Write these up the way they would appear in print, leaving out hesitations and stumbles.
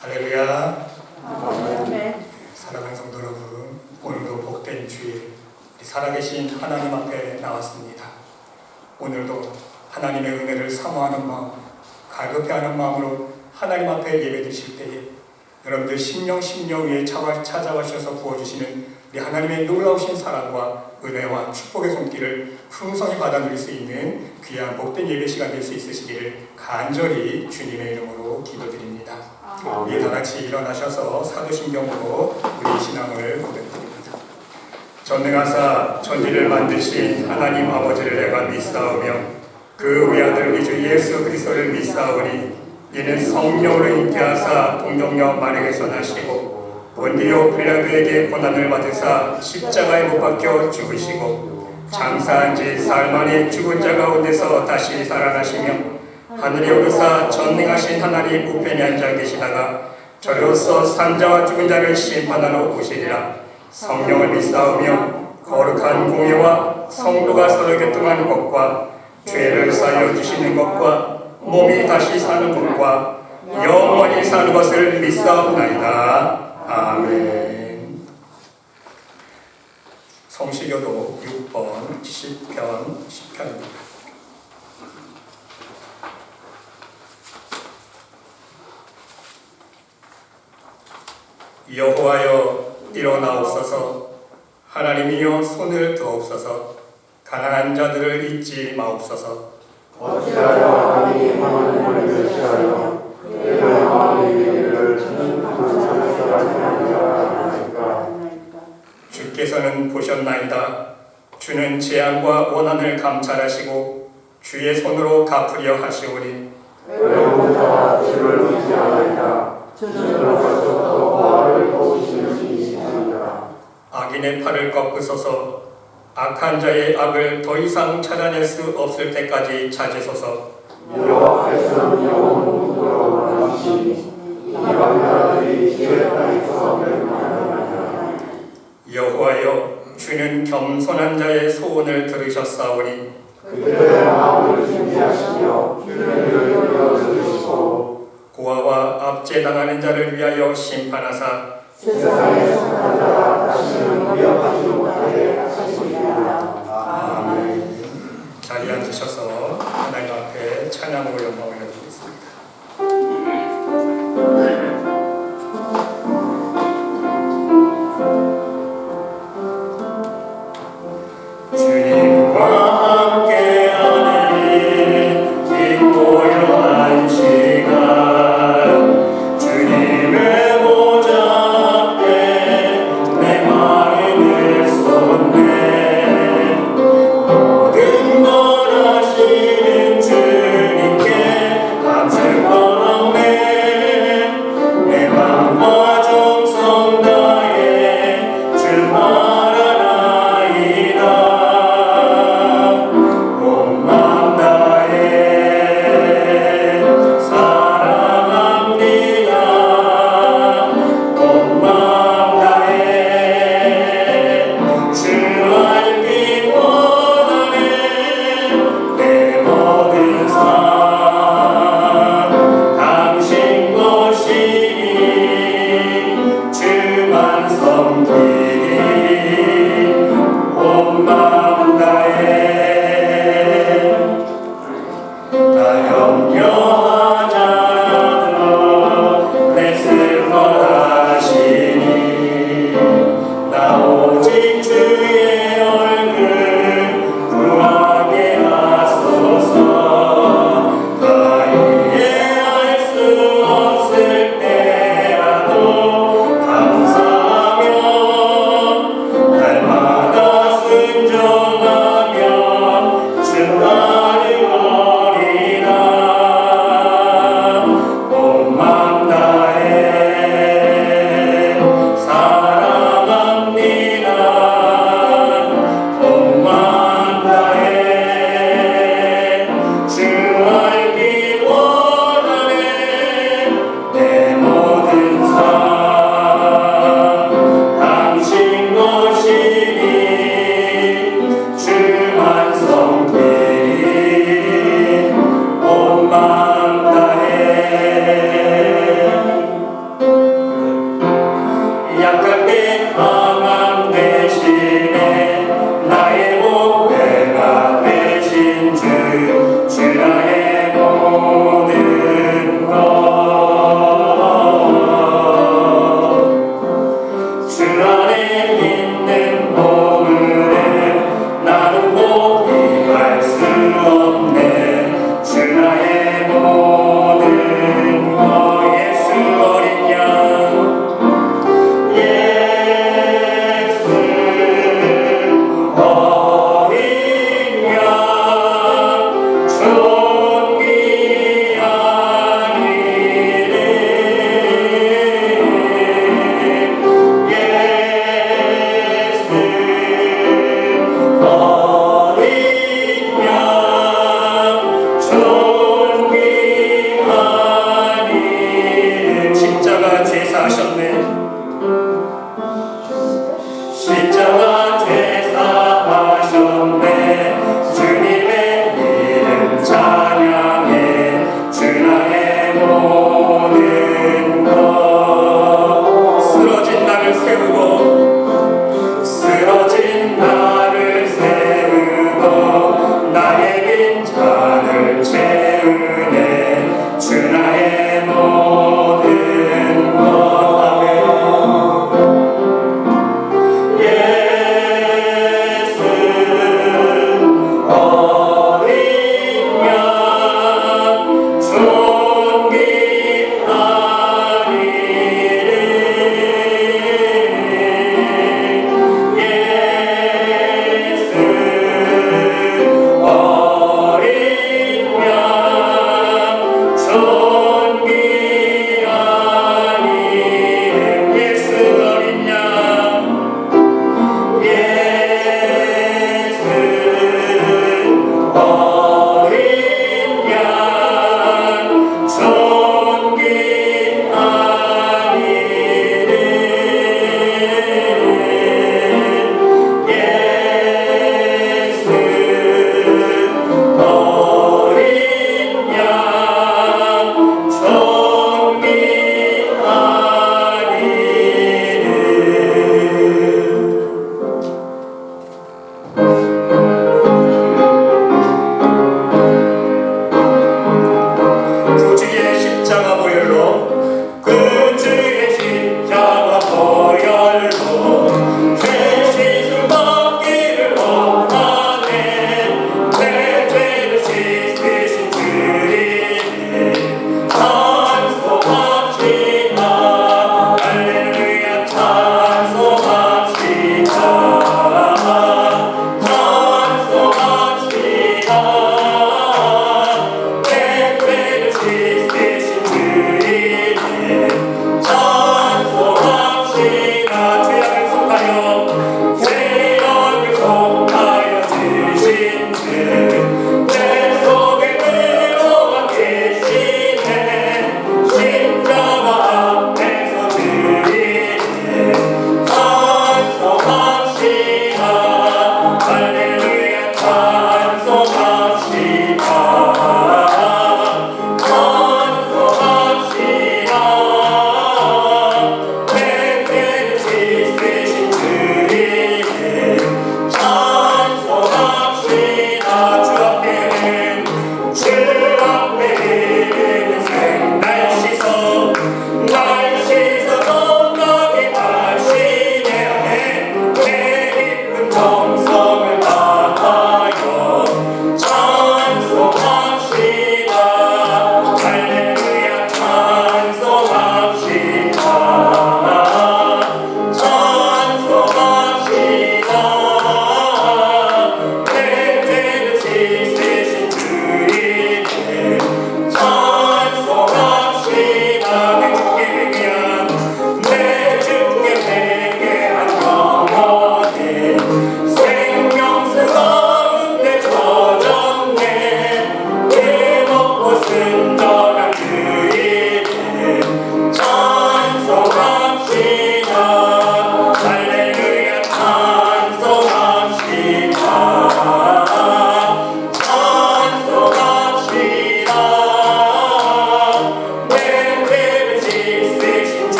할렐루야. 아멘. 사랑하는 성도 여러분, 오늘도 복된 주일, 살아계신 하나님 앞에 나왔습니다. 오늘도 하나님의 은혜를 사모하는 마음, 갈급해하는 마음으로 하나님 앞에 예배드리실 때에 여러분들 심령 위에 찾아와셔서 부어주시는 우리 하나님의 놀라우신 사랑과 은혜와 축복의 손길을 풍성히 받아 누릴 수 있는 귀한 복된 예배 시간 될 수 있으시기를 간절히 주님의 이름으로 기도드립니다. 우리 다 같이 일어나셔서 사도신경으로 우리 신앙을 고백드립니다. 전능하사 천지를 만드신 하나님 아버지를 내가 믿사오며 그 외아들 우리 주 예수 그리스도를 믿사오니 이는 성령으로 잉태하사 동정녀 마리아에서 나시고 본디오 빌라도에게 고난을 받으사 십자가에 못 박혀 죽으시고 장사한 지 사흘 만에 죽은 자 가운데서 다시 살아나시며 하늘에 오르사 전능하신 하나님 우편에 앉아 계시다가 저로서 산자와 죽은 자를 심판하러 오시리라. 성령을 믿사오며 거룩한 공예와 성도가 서로 교통하는 것과 죄를 사여 주시는 것과 몸이 다시 사는 것과 영원히 사는 것을 믿사옵나이다. 아멘. 성시교도 6번 10편입니다. 여호와여 일어나옵소서. 하나님이여 손을 드옵소서. 가난한 자들을 잊지 마옵소서. 어찌하여 하나님 하나님을 멸시하여 그의 마음의 위를 주는 감사를 하나이까. 주께서는 보셨나이다. 주는 재앙과 원한을 감찰하시고 주의 손으로 갚으려 하시오니 외로운 자와 주를 의지하나이다. 주님으로부터 보화를 도우시는 이시니라. 악인의 팔을 꺾으소서. 악한 자의 악을 더 이상 찾아낼 수 없을 때까지 찾으소서. 여호와께서는 영원 공도로 원하시니 이방자들이 지혜 땅에서 멸망하나이다. 여호와여 주는 겸손한 자의 소원을 들으셨사오니 그들의 마음을 준비하시며 주를 열어주시고 고아와 압제당하는 자를 위하여 심판하사 세상의 선한 자가 다시는 위협하지 못하게 하시리라. 아멘. 자리에 앉으셔서 하나님 앞에 찬양으로 영광을 올려드리겠습니다. 주님과 함께하는 이 고요한 시간 주님의 보좌 앞에 내 마음을 쏟네. 모든 걸 하시는 주님께 감사를 걸었네. 내 마음과 정성 다해 주 바라나이다. 온 마음 다해 사랑합니다. 온 마음 다해 주 알기 원하네. 내 모든 삶 당신 것이니 주만 섬기리. 온 마음 다해 나 염려하지 않아 내 슬퍼하시니 나 오직 주의 얼굴 구하게 하소서. 다 이해할 수 없을 때라도 감사하며 날마다 순종하며 주 따르리라. 온 마음 다해 사랑합니다. 온 마음 다해 주 알기 원하네. 내 모든 삶 당신 것이니 주만 섬기리. 온 마음 다해 나의 모든 것 예수 어린 양 예수 어린 양 존귀한 이름 예수 어린 양 존귀한 이름 십자가 제사하셨네 십자가 제사하셨네 주님의 이름 찬양해 주 나의 모든 것 쓰러진 나를 세우고 쓰러진 나를 세우고 나의 빈잔을 채우네 주 나의 모든 것 아멘 예수 어린 양 존귀한 이름 예수 어린 양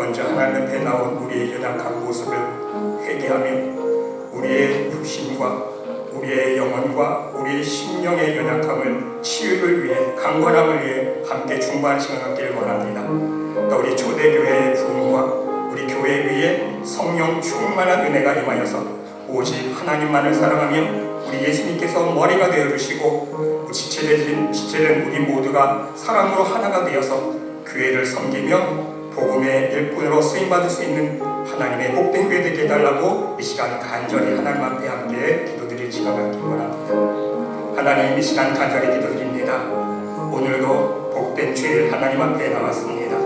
먼저 하나님 앞에 나온 우리의 연약한 모습을 회개하며 우리의 육신과 우리의 영혼과 우리의 심령의 연약함을 치유를 위해 강건함을 위해 함께 중보하는 시간 갖기를 원합니다. 또 우리 초대교회의 부흥과 우리 교회 위에 성령 충만한 은혜가 임하여서 오직 하나님만을 사랑하며 우리 예수님께서 머리가 되어주시고 지체된 우리 모두가 사랑으로 하나가 되어서 교회를 섬기며 복음의 일꾼으로 쓰임받을 수 있는 하나님의 복된 교회 되게 해달라고 이 시간 간절히 하나님 앞에 함께 기도드릴 시간 갖기 원합니다. 하나님, 이 시간 간절히 기도드립니다. 오늘도 복된 주일 하나님 앞에 나왔습니다.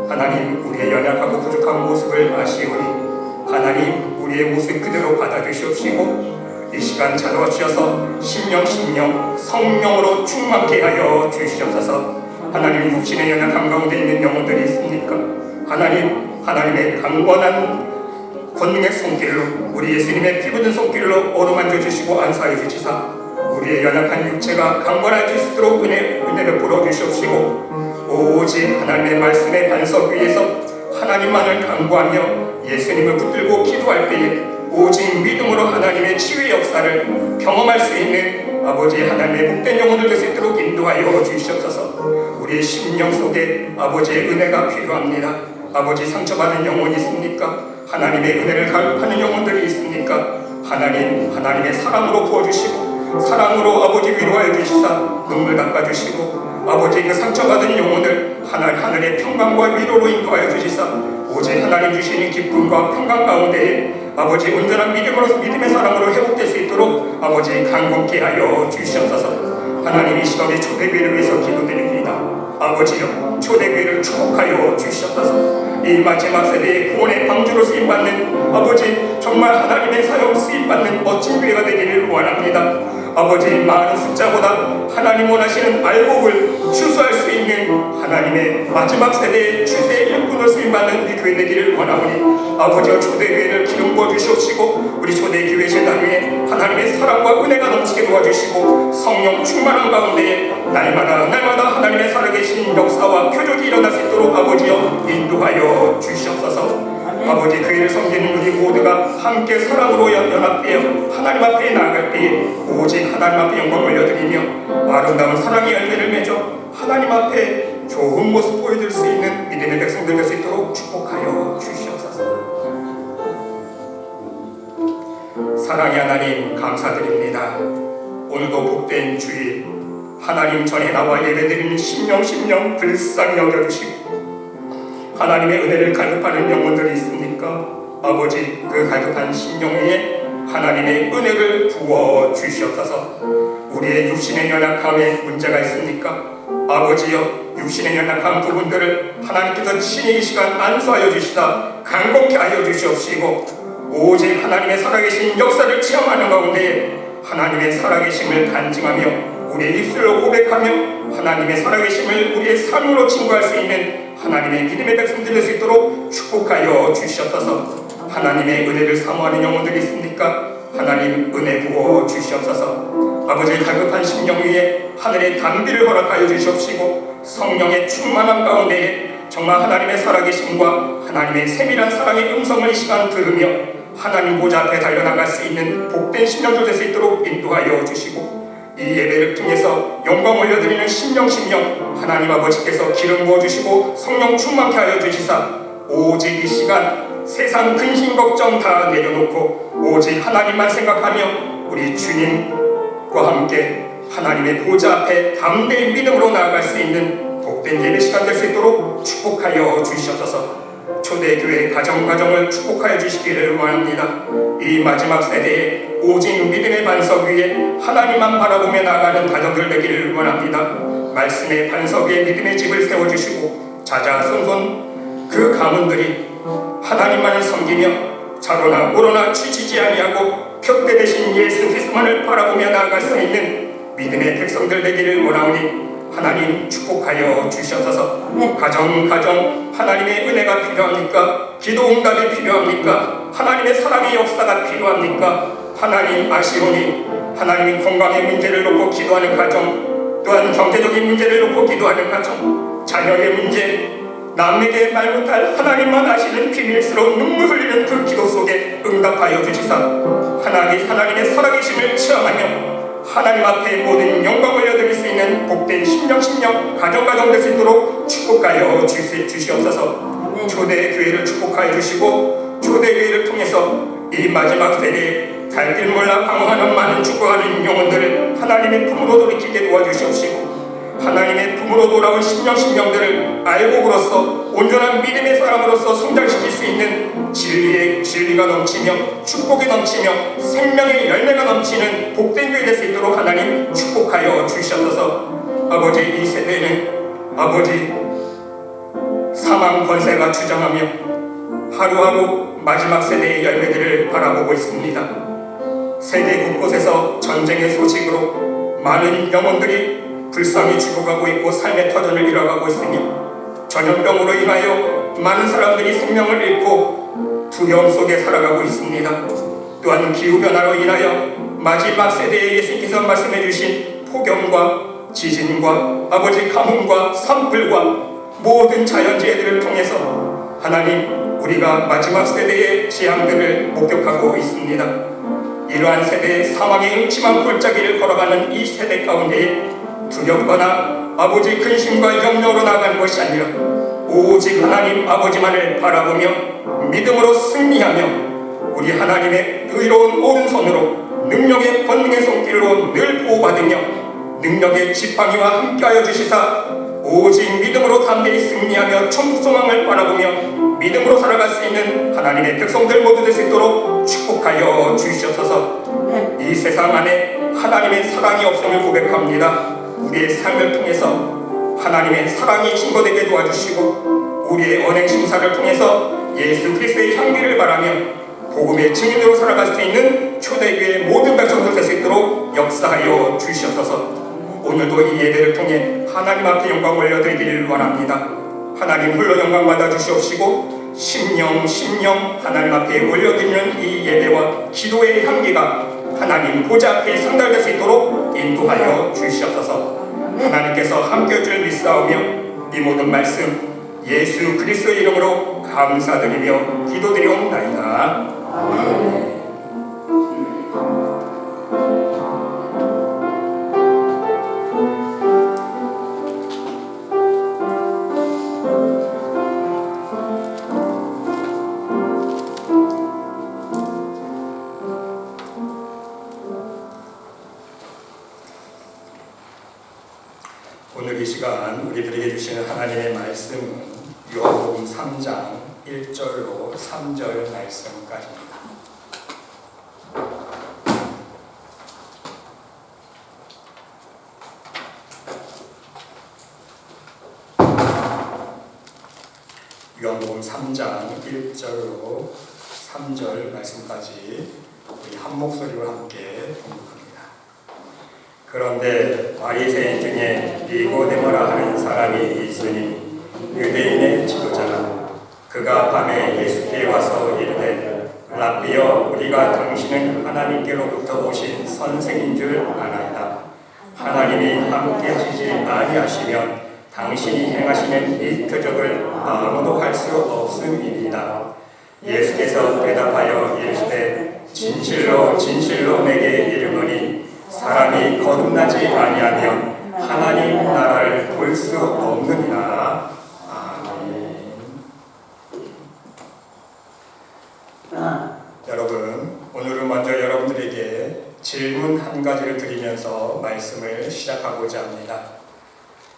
하나님, 우리의 연약하고 부족한 모습을 아시오니 하나님, 우리의 모습 그대로 받아주시옵시고 이 시간 찾아오셔서 심령 성령으로 충만케 하여 주시옵소서. 하나님, 육신의 연약함 가운데 있는 영혼들이 있습니까? 하나님의 강건한 권능의 손길로 우리 예수님의 피 묻은 손길로 어루만져 주시고 안수하여 주시사 우리의 연약한 육체가 강건할 수 있도록 은혜 베풀어 주시옵시고 오직 하나님의 말씀의 반석 위에서 하나님만을 간구하며 예수님을 붙들고 기도할 때에 오직 믿음으로 하나님의 치유의 역사를 경험할 수 있는 아버지 하나님의 복된 영혼을 될 수 있도록 인도하여 주시옵소서. 우리의 심령 속에 아버지의 은혜가 필요합니다. 아버지, 상처받은 영혼이 있습니까? 하나님의 은혜를 갈급하는 영혼들이 있습니까? 하나님의 사랑으로 부어주시고 사랑으로 아버지 위로하여 주시사 눈물 닦아주시고 아버지 그 상처받은 영혼을 하늘의 평강과 위로로 인도하여 주시사 오직 하나님 주시는 기쁨과 평강 가운데에 아버지 온전한 믿음의 사랑으로 회복될 수 있도록 아버지 강건케 하여 주시옵소서. 하나님, 이 시간에 초대교회를 위해서 기도드립니다. 아버지여, 초대교회를 축복하여 주시옵소서. 이 마지막 세대의 구원의 방주로 쓰임받는 아버지, 정말 하나님의 사역 쓰임받는 멋진 교회가 되기를 원합니다. 아버지, 많은 숫자보다 하나님 원하시는 알곡을 추수할 수 있는 하나님의 마지막 세대의 추세의 일꾼을 쓰임받는 우리 교회 되기를 원하오니 아버지와 초대교회를 기름 부어 주시옵시고 우리 초대교회 재단 위에 하나님의 사랑과 은혜가 넘치게 도와주시고 성령 충만한 가운데 날마다 하나님의 살아계신 역사와 표적이 일어날 수 있도록 아버지여 인도하여 주시옵소서. 아버지, 교회를 섬기는 우리 모두가 함께 사랑으로 연합되어 하나님 앞에 나아갈 때에 오직 하나님 앞에 영광 올려드리며 아름다운 사랑의 열매를 맺어 하나님 앞에 좋은 모습 보여줄 수 있는 믿음의 백성들 될 수 있도록 축복하여 주시옵소서. 사랑의 하나님, 감사드립니다. 오늘도 복된 주일 하나님 전에 나와 예배드리는 심령 불쌍히 여겨주시고 하나님의 은혜를 갈급하는 영혼들이 있습니까? 아버지, 그 갈급한 심령 위에 하나님의 은혜를 부어 주시옵소서. 우리의 육신의 연약함에 문제가 있습니까? 아버지여, 육신의 연약한 부분들을 하나님께서 친히 이 시간 안수하여 주시다 강건케 하여 주시옵시고 오직 하나님의 살아계신 역사를 체험하는 가운데 하나님의 살아계심을 간증하며 우리의 입술로 고백하며 하나님의 살아계심을 우리의 삶으로 증거할 수 있는 하나님의 믿음의 백성들 될 수 있도록 축복하여 주시옵소서. 하나님의 은혜를 사모하는 영혼들이 있습니까? 하나님, 은혜 부어 주시옵소서. 아버지의 갈급한 심령 위에 하늘의 단비를 허락하여 주시옵시고 성령의 충만함 가운데에 정말 하나님의 살아계심과 하나님의 세밀한 사랑의 음성을 이 시간 들으며 하나님 보좌 앞에 달려나갈 수 있는 복된 심령들 될 수 있도록 인도하여 주시고 이 예배를 통해서 영광 올려드리는 심령 하나님 아버지께서 기름 부어주시고 성령 충만케 하여 주시사 오직 이 시간 세상 근심 걱정 다 내려놓고 오직 하나님만 생각하며 우리 주님과 함께 하나님의 보좌 앞에 담대히 믿음으로 나아갈 수 있는 복된 예배 시간 될 수 있도록 축복하여 주시옵소서. 초대교회 가정을 축복하여 주시기를 원합니다. 이 마지막 세대에 오직 믿음의 반석 위에 하나님만 바라보며 나아가는 가정들 되기를 원합니다. 말씀의 반석 위에 믿음의 집을 세워주시고 자자손손 그 가문들이 하나님만을 섬기며 자로나 오로나 취지지 아니하고 격대 대신 예수 그리스도만을 바라보며 나아갈 수 있는 믿음의 백성들 되기를 원하오니 하나님 축복하여 주시옵소서. 가정 하나님의 은혜가 필요합니까? 기도 응답이 필요합니까? 하나님의 사랑의 역사가 필요합니까? 하나님 아시오니 하나님이 건강의 문제를 놓고 기도하는 가정, 또한 경제적인 문제를 놓고 기도하는 가정, 자녀의 문제, 남에게 말 못할 하나님만 아시는 비밀스러운 눈물 흘리는 그 기도 속에 응답하여 주시사 하나님의 살아계심을 체험하며 하나님 앞에 모든 영광을 올려드릴 수 있는 복된 심령 가정 될 수 있도록 축복하여 주시옵소서. 초대교회를 축복하여 주시고 초대교회를 통해서 이 마지막 세대에 갈 길 몰라 방황하는 많은 죽어가는 영혼들을 하나님의 품으로 돌이키게 도와주시옵시고 하나님의 품으로 돌아온 심령들을 알곡으로서 온전한 믿음의 사람으로서 성장시킬 수 있는 진리가 넘치며 축복이 넘치며 생명의 열매가 넘치는 복된 교회 될 수 있도록 하나님 축복하여 주시옵소서. 아버지, 이 세대는 아버지 사망 권세가 주장하며 하루하루 마지막 세대의 열매들을 바라보고 있습니다. 세계 곳곳에서 전쟁의 소식으로 많은 영혼들이 불쌍히 죽어가고 있고 삶의 터전을 잃어가고 있으며 전염병으로 인하여 많은 사람들이 생명을 잃고 두려움 속에 살아가고 있습니다. 또한 기후변화로 인하여 마지막 세대에 예수님께서 말씀해 주신 폭염과 지진과 아버지 가뭄과 산불과 모든 자연재해들을 통해서 하나님 우리가 마지막 세대의 재앙들을 목격하고 있습니다. 이러한 세대의 사망의 음침한 골짜기를 걸어가는 이 세대 가운데 두렵거나 아버지 근심과 염려로 나가는 것이 아니라 오직 하나님 아버지만을 바라보며 믿음으로 승리하며 우리 하나님의 의로운 오른손으로 능력의 권능의 손길로 늘 보호받으며 능력의 지팡이와 함께하여 주시사 오직 믿음으로 담대히 승리하며 천국 소망을 바라보며 믿음으로 살아갈 수 있는 하나님의 백성들 모두 될 수 있도록 축복하여 주시옵소서. 이 세상 안에 하나님의 사랑이 없음을 고백합니다. 우리의 삶을 통해서 하나님의 사랑이 증거되게 도와주시고 우리의 언행 심사를 통해서 예수 그리스도의 향기를 바라며 복음의 증인으로 살아갈 수 있는 초대교회 모든 백성들 될 수 있도록 역사하여 주시옵소서. 오늘도 이 예배를 통해 하나님 앞에 영광 올려드리기를 원합니다. 하나님 홀로 영광 받아 주시옵시고 심령 하나님 앞에 올려드리는 이 예배와 기도의 향기가 하나님 보좌 앞에 상달될 수 있도록 인도하여 주시옵소서. 하나님께서 함께해 줄 믿사오며 이 모든 말씀 예수 그리스도의 이름으로 감사드리며 기도드리옵나이다. 아멘. 오늘 이 시간 우리들에게 주시는 하나님의 말씀은 요한복음 3장 1절로 3절 말씀까지입니다. 요한복음 3장 1절로 3절 말씀까지 우리 한 목소리로 함께 봉독합니다. 그런데 바리새인 중에 니고데모라 하는 사람이 있으니 유대인의 지도자라. 그가 밤에 예수께 와서 이르되 랍비여, 우리가 당신은 하나님께로부터 오신 선생인 줄 아나이다. 하나님이 함께 하시지 아니하시면 당신이 행하시는 이 표적을 아무도 할 수 없음이니이다. 예수께서 대답하여 이르시되 진실로 내게 이르노니 사람이 거듭나지 아니하면 하나님 나라를 볼 수 없느니라. 아멘. 여러분, 오늘은 먼저 여러분들에게 질문 한 가지를 드리면서 말씀을 시작하고자 합니다.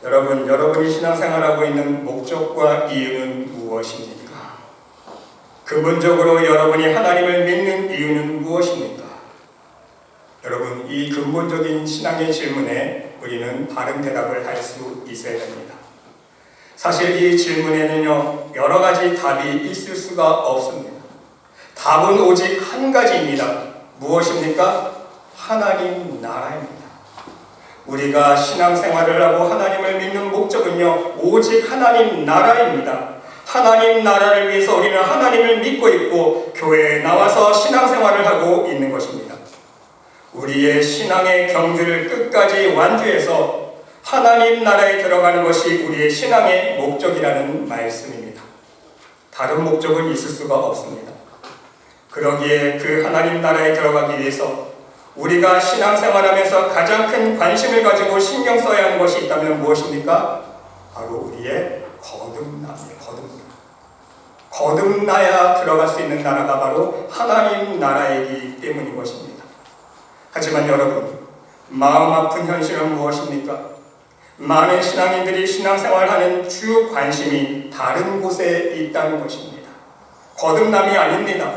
여러분이 신앙생활하고 있는 목적과 이유는 무엇입니까? 근본적으로 여러분이 하나님을 믿는 이유는 무엇입니까? 여러분, 이 근본적인 신앙의 질문에 우리는 바른 대답을 할 수 있어야 됩니다. 사실 이 질문에는요, 여러 가지 답이 있을 수가 없습니다. 답은 오직 한 가지입니다. 무엇입니까? 하나님 나라입니다. 우리가 신앙생활을 하고 하나님을 믿는 목적은요, 오직 하나님 나라입니다. 하나님 나라를 위해서 우리는 하나님을 믿고 있고 교회에 나와서 신앙생활을 하고 있는 것입니다. 우리의 신앙의 경주를 끝까지 완주해서 하나님 나라에 들어가는 것이 우리의 신앙의 목적이라는 말씀입니다. 다른 목적은 있을 수가 없습니다. 그러기에 그 하나님 나라에 들어가기 위해서 우리가 신앙생활하면서 가장 큰 관심을 가지고 신경 써야 하는 것이 있다면 무엇입니까? 바로 우리의 거듭남이에요. 거듭나야 들어갈 수 있는 나라가 바로 하나님 나라이기 때문인 것입니다. 하지만 여러분, 마음 아픈 현실은 무엇입니까? 많은 신앙인들이 신앙생활하는 주 관심이 다른 곳에 있다는 것입니다. 거듭남이 아닙니다.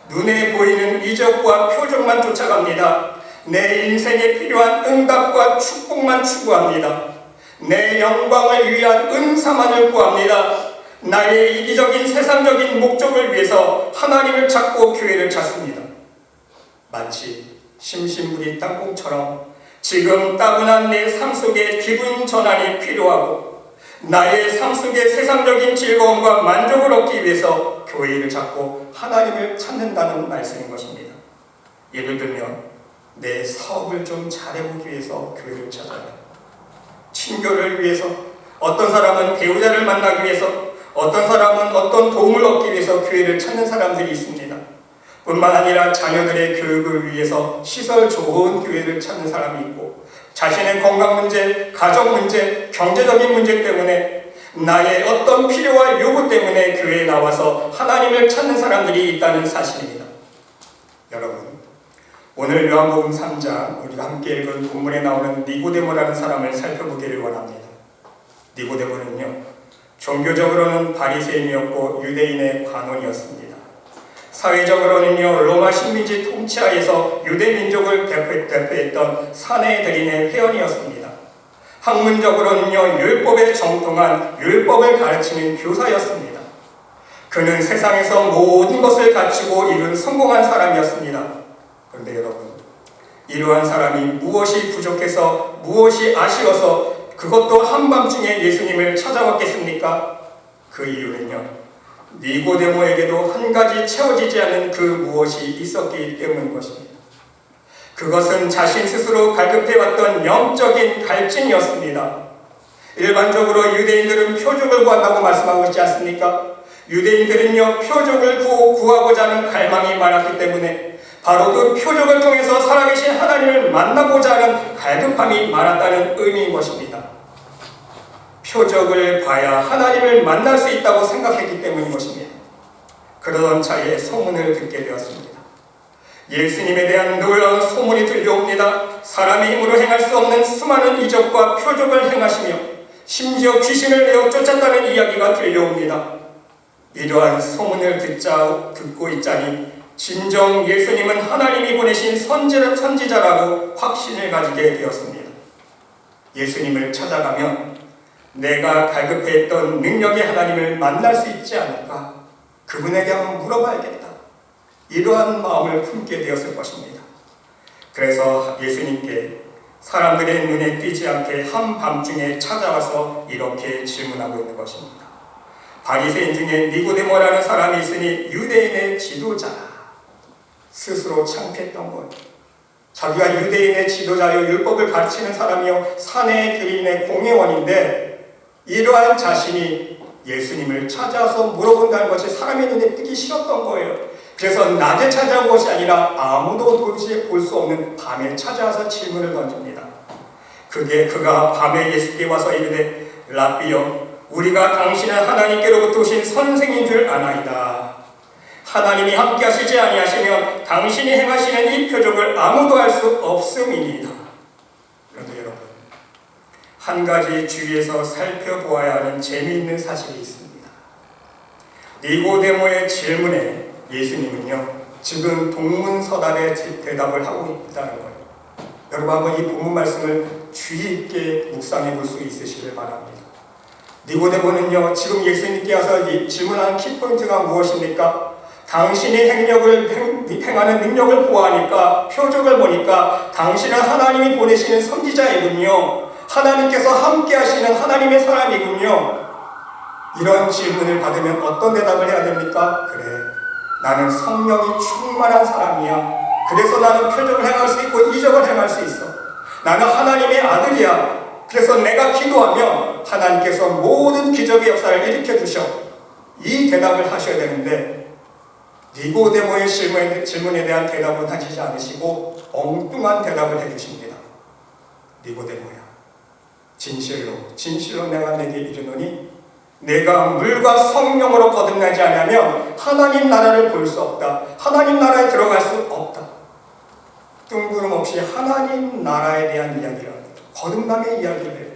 눈에 보이는 이적과 표적만 쫓아갑니다. 내 인생에 필요한 응답과 축복만 추구합니다. 내 영광을 위한 은사만을 구합니다. 나의 이기적인 세상적인 목적을 위해서 하나님을 찾고 교회를 찾습니다. 마치 심신부리 땅콩처럼 지금 따분한 내 삶 속에 기분 전환이 필요하고 나의 삶 속에 세상적인 즐거움과 만족을 얻기 위해서 교회를 찾고 하나님을 찾는다는 말씀인 것입니다. 예를 들면 내 사업을 좀 잘해보기 위해서 교회를 찾아요. 친교를 위해서, 어떤 사람은 배우자를 만나기 위해서, 어떤 사람은 어떤 도움을 얻기 위해서 교회를 찾는 사람들이 있습니다. 뿐만 아니라 자녀들의 교육을 위해서 시설 좋은 교회를 찾는 사람이 있고, 자신의 건강 문제, 가정 문제, 경제적인 문제 때문에 나의 어떤 필요와 요구 때문에 교회에 나와서 하나님을 찾는 사람들이 있다는 사실입니다. 여러분, 오늘 요한복음 3장 우리가 함께 읽은 본문에 나오는 니고데모라는 사람을 살펴보기를 원합니다. 니고데모는요, 종교적으로는 바리새인이었고 유대인의 관원이었습니다. 사회적으로는요, 로마 식민지 통치하에서 유대 민족을 대표했던 사내들인의 회원이었습니다. 학문적으로는요, 율법에 정통한 율법을 가르치는 교사였습니다. 그는 세상에서 모든 것을 갖추고 이룬 성공한 사람이었습니다. 그런데 여러분, 이러한 사람이 무엇이 부족해서, 무엇이 아쉬워서 그것도 한밤중에 예수님을 찾아왔겠습니까? 그 이유는요, 니고데모에게도 한 가지 채워지지 않은 그 무엇이 있었기 때문인 것입니다. 그것은 자신 스스로 갈급해왔던 영적인 갈증이었습니다. 일반적으로 유대인들은 표적을 구한다고 말씀하고 있지 않습니까? 유대인들은요, 표적을 구하고자 하는 갈망이 많았기 때문에 바로 그 표적을 통해서 살아계신 하나님을 만나고자 하는 갈급함이 많았다는 의미인 것입니다. 표적을 봐야 하나님을 만날 수 있다고 생각했기 때문인 것입니다. 그러던 차에 소문을 듣게 되었습니다. 예수님에 대한 놀라운 소문이 들려옵니다. 사람의 힘으로 행할 수 없는 수많은 이적과 표적을 행하시며 심지어 귀신을 내어 쫓았다는 이야기가 들려옵니다. 이러한 소문을 듣고 있자니 진정 예수님은 하나님이 보내신 선지자라고 확신을 가지게 되었습니다. 예수님을 찾아가면 내가 갈급해했던 능력의 하나님을 만날 수 있지 않을까? 그분에게 한번 물어봐야겠다. 이러한 마음을 품게 되었을 것입니다. 그래서 예수님께 사람들의 눈에 띄지 않게 한밤중에 찾아와서 이렇게 질문하고 있는 것입니다. 바리새인 중에 니고데모라는 사람이 있으니 유대인의 지도자, 스스로 창피했던 것. 자기가 유대인의 지도자여 율법을 가르치는 사람이요 사내 교인의 공회원인데 이러한 자신이 예수님을 찾아서 물어본다는 것이 사람의 눈에 띄기 싫었던 거예요. 그래서 낮에 찾아온 것이 아니라 아무도 도저히 볼 수 없는 밤에 찾아와서 질문을 던집니다. 그가 밤에 예수께 와서 이르되 랍비여, 우리가 당신은 하나님께로부터 오신 선생인 줄 아나이다. 하나님이 함께 하시지 아니하시면 당신이 행하시는 이 표적을 아무도 알 수 없음이니이다. 그런데 여러분, 한 가지 주위에서 살펴보아야 하는 재미있는 사실이 있습니다. 니고데모의 질문에 예수님은요, 지금 동문서답에 대답을 하고 있다는 거예요. 여러분 한번 이 본문 말씀을 주의 있게 묵상해 볼 수 있으시길 바랍니다. 니고데모는요, 지금 예수님께 와서 질문한 키포인트가 무엇입니까? 당신이 행하는 능력을 보아하니까, 표적을 보니까 당신은 하나님이 보내시는 선지자이군요. 하나님께서 함께 하시는 하나님의 사람이군요. 이런 질문을 받으면 어떤 대답을 해야 됩니까? 그래, 나는 성령이 충만한 사람이야. 그래서 나는 표적을 행할 수 있고 이적을 행할 수 있어. 나는 하나님의 아들이야. 그래서 내가 기도하면 하나님께서 모든 기적의 역사를 일으켜 주셔. 이 대답을 하셔야 되는데 니고데모의 질문에 대한 대답은 하시지 않으시고 엉뚱한 대답을 해주십니다. 니고데모야, 진실로 내가 내게 이르노니 내가 물과 성령으로 거듭나지 않으면 하나님 나라를 볼 수 없다. 하나님 나라에 들어갈 수 없다. 뜬구름없이 하나님 나라에 대한 이야기를 합니다. 거듭남의 이야기를 해요.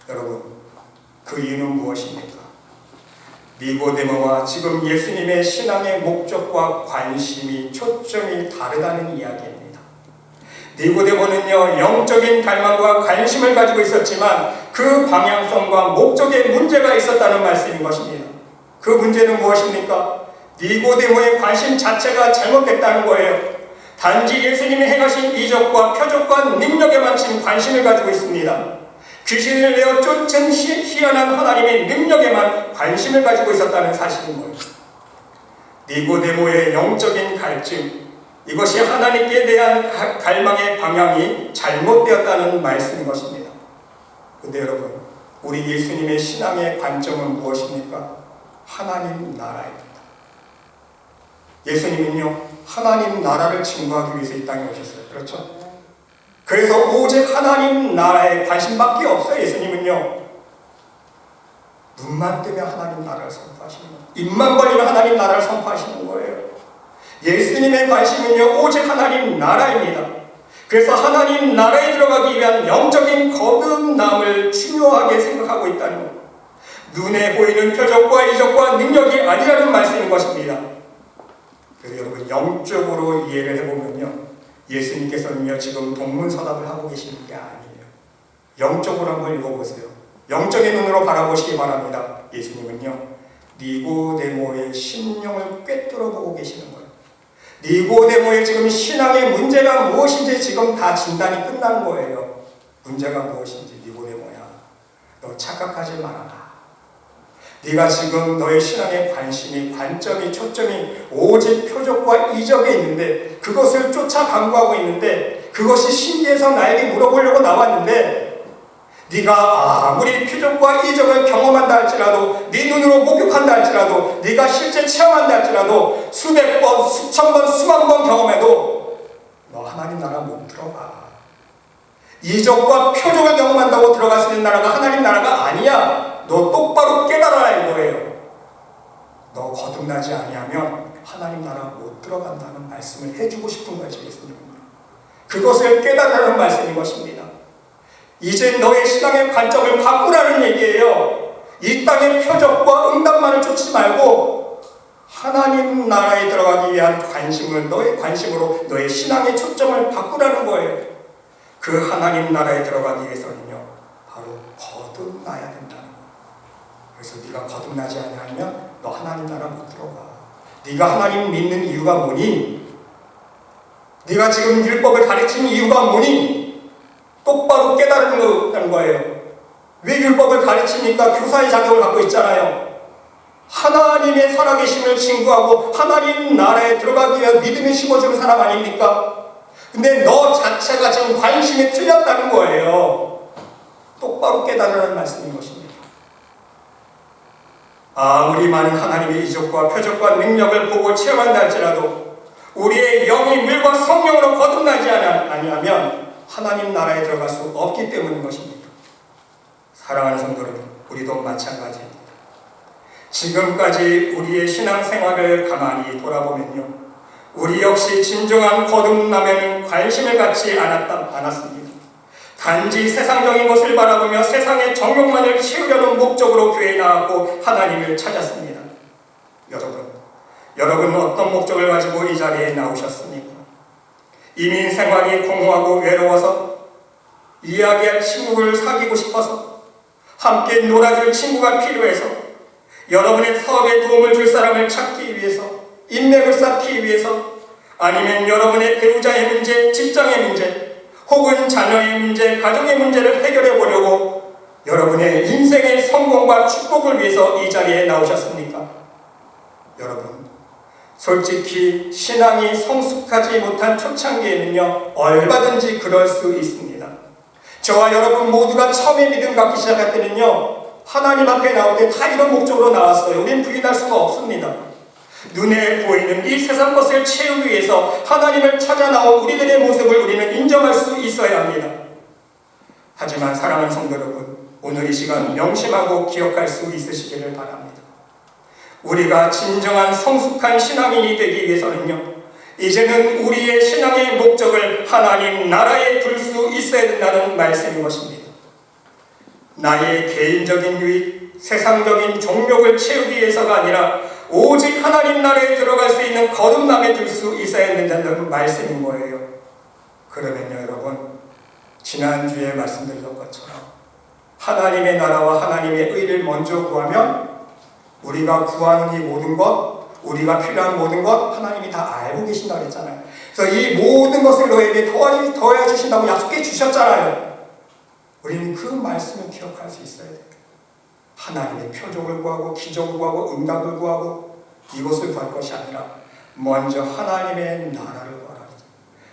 여러분, 그 이유는 무엇입니까? 니고데모와 지금 예수님의 신앙의 목적과 관심이 초점이 다르다는 이야기입니다. 니고데모는요, 영적인 갈망과 관심을 가지고 있었지만 그 방향성과 목적에 문제가 있었다는 말씀인 것입니다. 그 문제는 무엇입니까? 니고데모의 관심 자체가 잘못됐다는 거예요. 단지 예수님이 행하신 이적과 표적과 능력에만 지금 관심을 가지고 있습니다. 귀신을 내어 쫓은 희한한 하나님의 능력에만 관심을 가지고 있었다는 사실인 거예요. 니고데모의 영적인 갈증, 이것이 하나님께 대한 갈망의 방향이 잘못되었다는 말씀인 것입니다. 근데 여러분, 우리 예수님의 신앙의 관점은 무엇입니까? 하나님 나라입니다. 예수님은요, 하나님 나라를 증거하기 위해서 이 땅에 오셨어요. 그렇죠? 그래서 오직 하나님 나라에 관심밖에 없어요. 예수님은요, 눈만 뜨면 하나님 나라를 선포하시는 거예요. 입만 벌리면 하나님 나라를 선포하시는 거예요. 예수님의 관심은요, 오직 하나님 나라입니다. 그래서 하나님 나라에 들어가기 위한 영적인 거듭남을 중요하게 생각하고 있다는 것. 눈에 보이는 표적과 이적과 능력이 아니라는 말씀인 것입니다. 그래서 여러분, 영적으로 이해를 해보면요, 예수님께서는요, 지금 동문서답을 하고 계시는 게 아니에요. 영적으로 한번 읽어보세요. 영적인 눈으로 바라보시기 바랍니다. 예수님은요, 니고데모의 심령을 꿰뚫어 보고 계시는 거예요. 니고데모의 지금 신앙의 문제가 무엇인지 지금 다 진단이 끝난 거예요. 문제가 무엇인지. 니고데모야, 너 착각하지 말아라. 네가 지금 너의 신앙의 관심이, 관점이, 초점이 오직 표적과 이적에 있는데 그것을 쫓아 간구하고 있는데 그것이 신기해서 나에게 물어보려고 나왔는데 네가 아무리 표적과 이적을 경험한다 할지라도, 네 눈으로 목격한다 할지라도, 네가 실제 체험한다 할지라도 수백 번, 수천 번, 수만 번 경험해도 너 하나님 나라 못 들어가. 이적과 표적을 경험한다고 들어갈 수 있는 나라가 하나님 나라가 아니야. 너 똑바로 깨달아라 이거예요. 너 거듭나지 아니하면 하나님 나라 못 들어간다는 말씀을 해주고 싶은 거예요. 예수님은. 그것을 깨달으라는 말씀인 것입니다. 이제 너의 신앙의 관점을 바꾸라는 얘기예요. 이 땅의 표적과 응답만을 쫓지 말고 하나님 나라에 들어가기 위한 관심을 너의 관심으로 너의 신앙의 초점을 바꾸라는 거예요. 그 하나님 나라에 들어가기 위해서는요, 바로 거듭나야 된다는 거예요. 그래서 네가 거듭나지 않으면 너 하나님 나라 못 들어가. 네가 하나님 믿는 이유가 뭐니? 네가 지금 율법을 가르치는 이유가 뭐니? 똑바로 깨달은 거예요. 왜 율법을 가르칩니까? 교사의 자격을 갖고 있잖아요. 하나님의 살아계심을 증거하고 하나님 나라에 들어가기 위한 믿음을 심어주는 사람 아닙니까? 근데 너 자체가 지금 관심이 틀렸다는 거예요. 똑바로 깨달으라는 말씀인 것입니다. 아무리 많은 하나님의 이적과 표적과 능력을 보고 체험한다 할지라도 우리의 영이 물과 성령으로 거듭나지 아니하면 하나님 나라에 들어갈 수 없기 때문인 것입니다. 사랑하는 성도 여러분, 우리도 마찬가지입니다. 지금까지 우리의 신앙생활을 가만히 돌아보면요, 우리 역시 진정한 거듭남에는 관심을 갖지 않았습니다. 단지 세상적인 것을 바라보며 세상의 정욕만을 채우려는 목적으로 교회에 나왔고 하나님을 찾았습니다. 여러분은 어떤 목적을 가지고 이 자리에 나오셨습니까? 이민 생활이 공허하고 외로워서, 이야기할 친구를 사귀고 싶어서, 함께 놀아줄 친구가 필요해서, 여러분의 사업에 도움을 줄 사람을 찾기 위해서, 인맥을 쌓기 위해서, 아니면 여러분의 배우자의 문제, 직장의 문제, 혹은 자녀의 문제, 가정의 문제를 해결해 보려고 여러분의 인생의 성공과 축복을 위해서 이 자리에 나오셨습니까? 여러분, 솔직히 신앙이 성숙하지 못한 초창기에는요, 얼마든지 그럴 수 있습니다. 저와 여러분 모두가 처음에 믿음 갖기 시작할 때는요, 하나님 앞에 나올 때 다 이런 목적으로 나왔어요. 우리는 부인할 수가 없습니다. 눈에 보이는 이 세상 것을 채우기 위해서 하나님을 찾아 나온 우리들의 모습을 우리는 인정할 수 있어야 합니다. 하지만 사랑하는 성도 여러분, 오늘 이 시간 명심하고 기억할 수 있으시기를 바랍니다. 우리가 진정한 성숙한 신앙인이 되기 위해서는요, 이제는 우리의 신앙의 목적을 하나님 나라에 둘 수 있어야 된다는 말씀인 것입니다. 나의 개인적인 유익, 세상적인 종욕을 채우기 위해서가 아니라 오직 하나님 나라에 들어갈 수 있는 거듭남에 둘 수 있어야 된다는 말씀인 거예요. 그러면요 여러분, 지난주에 말씀드렸던 것처럼 하나님의 나라와 하나님의 의를 먼저 구하면 우리가 구하는 이 모든 것, 우리가 필요한 모든 것 하나님이 다 알고 계신다고 했잖아요. 그래서 이 모든 것을 너에게 더해 주신다고 약속해 주셨잖아요. 우리는 그 말씀을 기억할 수 있어야 돼요. 하나님의 표적을 구하고 기적을 구하고 응답을 구하고 이것을 구할 것이 아니라 먼저 하나님의 나라를 구하라.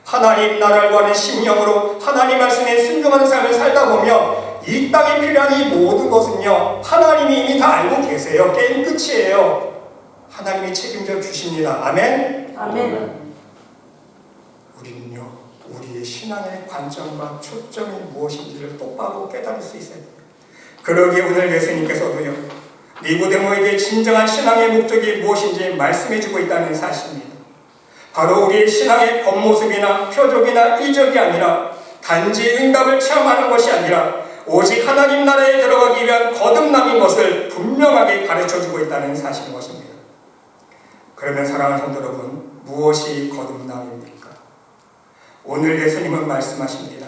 하나님 나라를 구하는 심령으로 하나님 말씀에 순종하는 삶을 살다 보면 이 땅에 필요한 이 모든 것은요, 하나님이 이미 다 알고 계세요. 게임 끝이에요. 하나님이 책임져 주십니다. 아멘? 아멘. 우리는요, 우리의 신앙의 관점과 초점이 무엇인지를 똑바로 깨달을 수 있어야 돼요. 그러기에 오늘 예수님께서도요, 니고데모에게 진정한 신앙의 목적이 무엇인지 말씀해주고 있다는 사실입니다. 바로 우리의 신앙의 겉모습이나 표적이나 이적이 아니라 단지 응답을 체험하는 것이 아니라 오직 하나님 나라에 들어가기 위한 거듭남인 것을 분명하게 가르쳐주고 있다는 사실인 것입니다. 그러면 사랑하는 성도 여러분, 무엇이 거듭남입니까? 오늘 예수님은 말씀하십니다.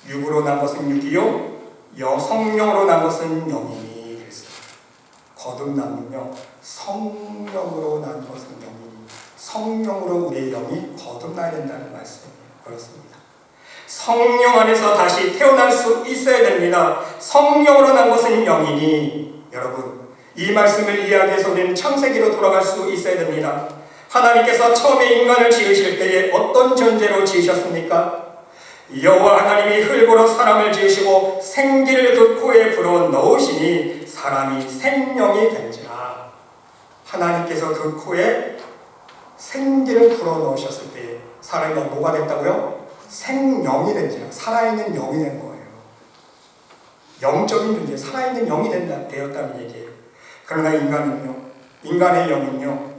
육으로 난 것은 육이요, 성령으로 난 것은 영이니 그랬어요. 거듭남은요, 성령으로 난 것은 영이니, 성령으로 우리의 영이 거듭나야 된다는 말씀이에요. 그렇습니다. 성령 안에서 다시 태어날 수 있어야 됩니다. 성령으로 난 것은 영이니, 여러분 이 말씀을 이해하기 위해서 우리는 창세기로 돌아갈 수 있어야 됩니다. 하나님께서 처음에 인간을 지으실 때에 어떤 전제로 지으셨습니까? 여호와 하나님이 흙으로 사람을 지으시고 생기를 그 코에 불어 넣으시니 사람이 생명이 된지라. 하나님께서 그 코에 생기를 불어 넣으셨을 때 사람이 뭐가 됐다고요? 생명이 된지라. 살아있는 영이 된 거예요. 영적인 존재, 살아있는 영이 되었다는 얘기예요. 그러나 인간의 영은요,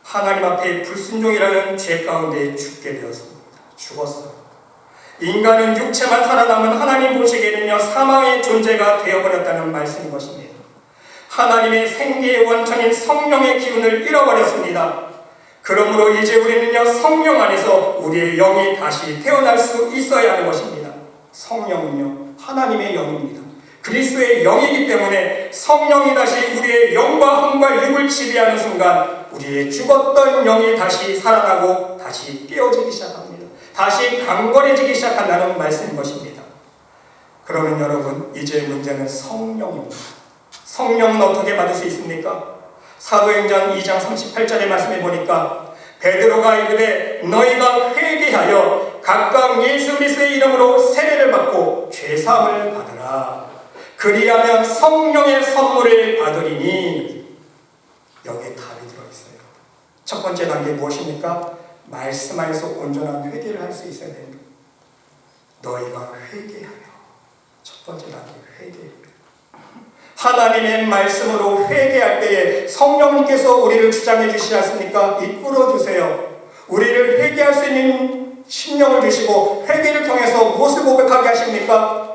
하나님 앞에 불순종이라는 죄 가운데 죽게 되었습니다. 죽었어요. 인간은 육체만 살아남은 하나님 보시기에는요, 사망의 존재가 되어버렸다는 말씀인 것입니다. 하나님의 생기의 원천인 성령의 기운을 잃어버렸습니다. 그러므로 이제 우리는요, 성령 안에서 우리의 영이 다시 태어날 수 있어야 하는 것입니다. 성령은요, 하나님의 영입니다. 그리스도의 영이기 때문에 성령이 다시 우리의 영과 혼과 육을 지배하는 순간 우리의 죽었던 영이 다시 살아나고 다시 깨어지기 시작합니다. 다시 강건해지기 시작한다는 말씀인 것입니다. 그러면 여러분, 이제 문제는 성령입니다. 성령은 어떻게 받을 수 있습니까? 사도행전 2장 38절의 말씀에 보니까 베드로가 이르되 너희가 회개하여 각각 예수 그리스도의 이름으로 세례를 받고 죄사함을 받으라. 그리하면 성령의 선물을 받으리니. 여기에 답이 들어있어요. 첫 번째 단계 무엇입니까? 말씀 안에서 온전한 회개를 할 수 있어야 됩니다. 너희가 회개하여. 첫 번째 단계 회개입니다. 하나님의 말씀으로 회개할 때에 성령님께서 우리를 주장해 주시지 않습니까? 이끌어 주세요. 우리를 회개할 수 있는 심령을 주시고 회개를 통해서 무엇을 고백하게 하십니까?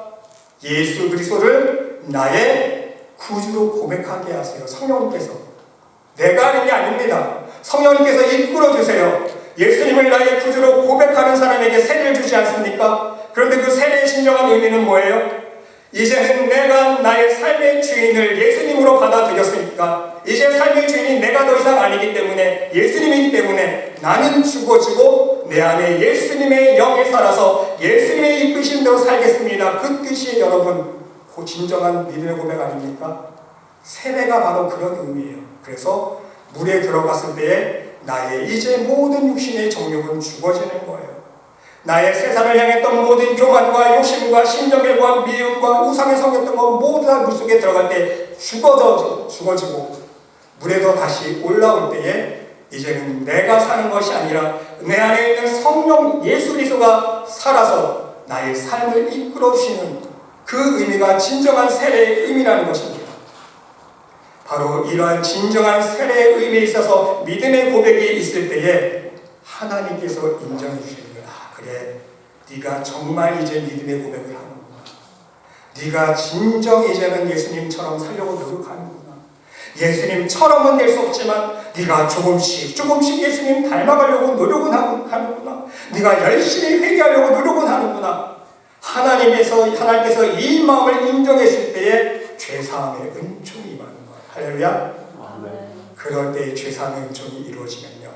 예수 그리스도를 나의 구주로 고백하게 하세요. 성령님께서. 내가 하는 게 아닙니다. 성령님께서 이끌어 주세요. 예수님을 나의 구주로 고백하는 사람에게 세례를 주지 않습니까? 그런데 그 세례의 진정한 의미는 뭐예요? 이제는 내가 나의 삶의 주인을 예수님으로 받아들였으니까 이제 삶의 주인이 내가 더 이상 아니기 때문에 예수님이기 때문에 나는 죽어지고 내 안에 예수님의 영이 살아서 예수님의 이끄신 대로 살겠습니다. 그 뜻이 여러분 그 진정한 믿음의 고백 아닙니까? 세례가 바로 그런 의미예요. 그래서 물에 들어갔을 때에 나의 이제 모든 육신의 정욕은 죽어지는 거예요. 나의 세상을 향했던 모든 교만과 욕심과 심정결과 미움과 우상에 섬겼던 것 모두 다 물속에 들어갈 때 죽어지고 물에서 다시 올라올 때에 이제는 내가 사는 것이 아니라 내 안에 있는 성령 예수 그리스도가 살아서 나의 삶을 이끌어 주시는 그 의미가 진정한 세례의 의미라는 것입니다. 바로 이러한 진정한 세례의 의미에 있어서 믿음의 고백이 있을 때에 하나님께서 인정해 주시는 거야. 그래, 네가 정말 이제 믿음의 고백을 하는구나. 네가 진정 이제는 예수님처럼 살려고 노력하는구나. 예수님처럼은 될 수 없지만 네가 조금씩 예수님 닮아가려고 노력은 하는구나. 네가 열심히 회개하려고 노력은 하는구나. 하나님께서 이 마음을 인정했을 때에 죄사함의 은총이 임하는 거야. 할렐루야. 그럴 때 죄사함의 은총이 이루어지면요,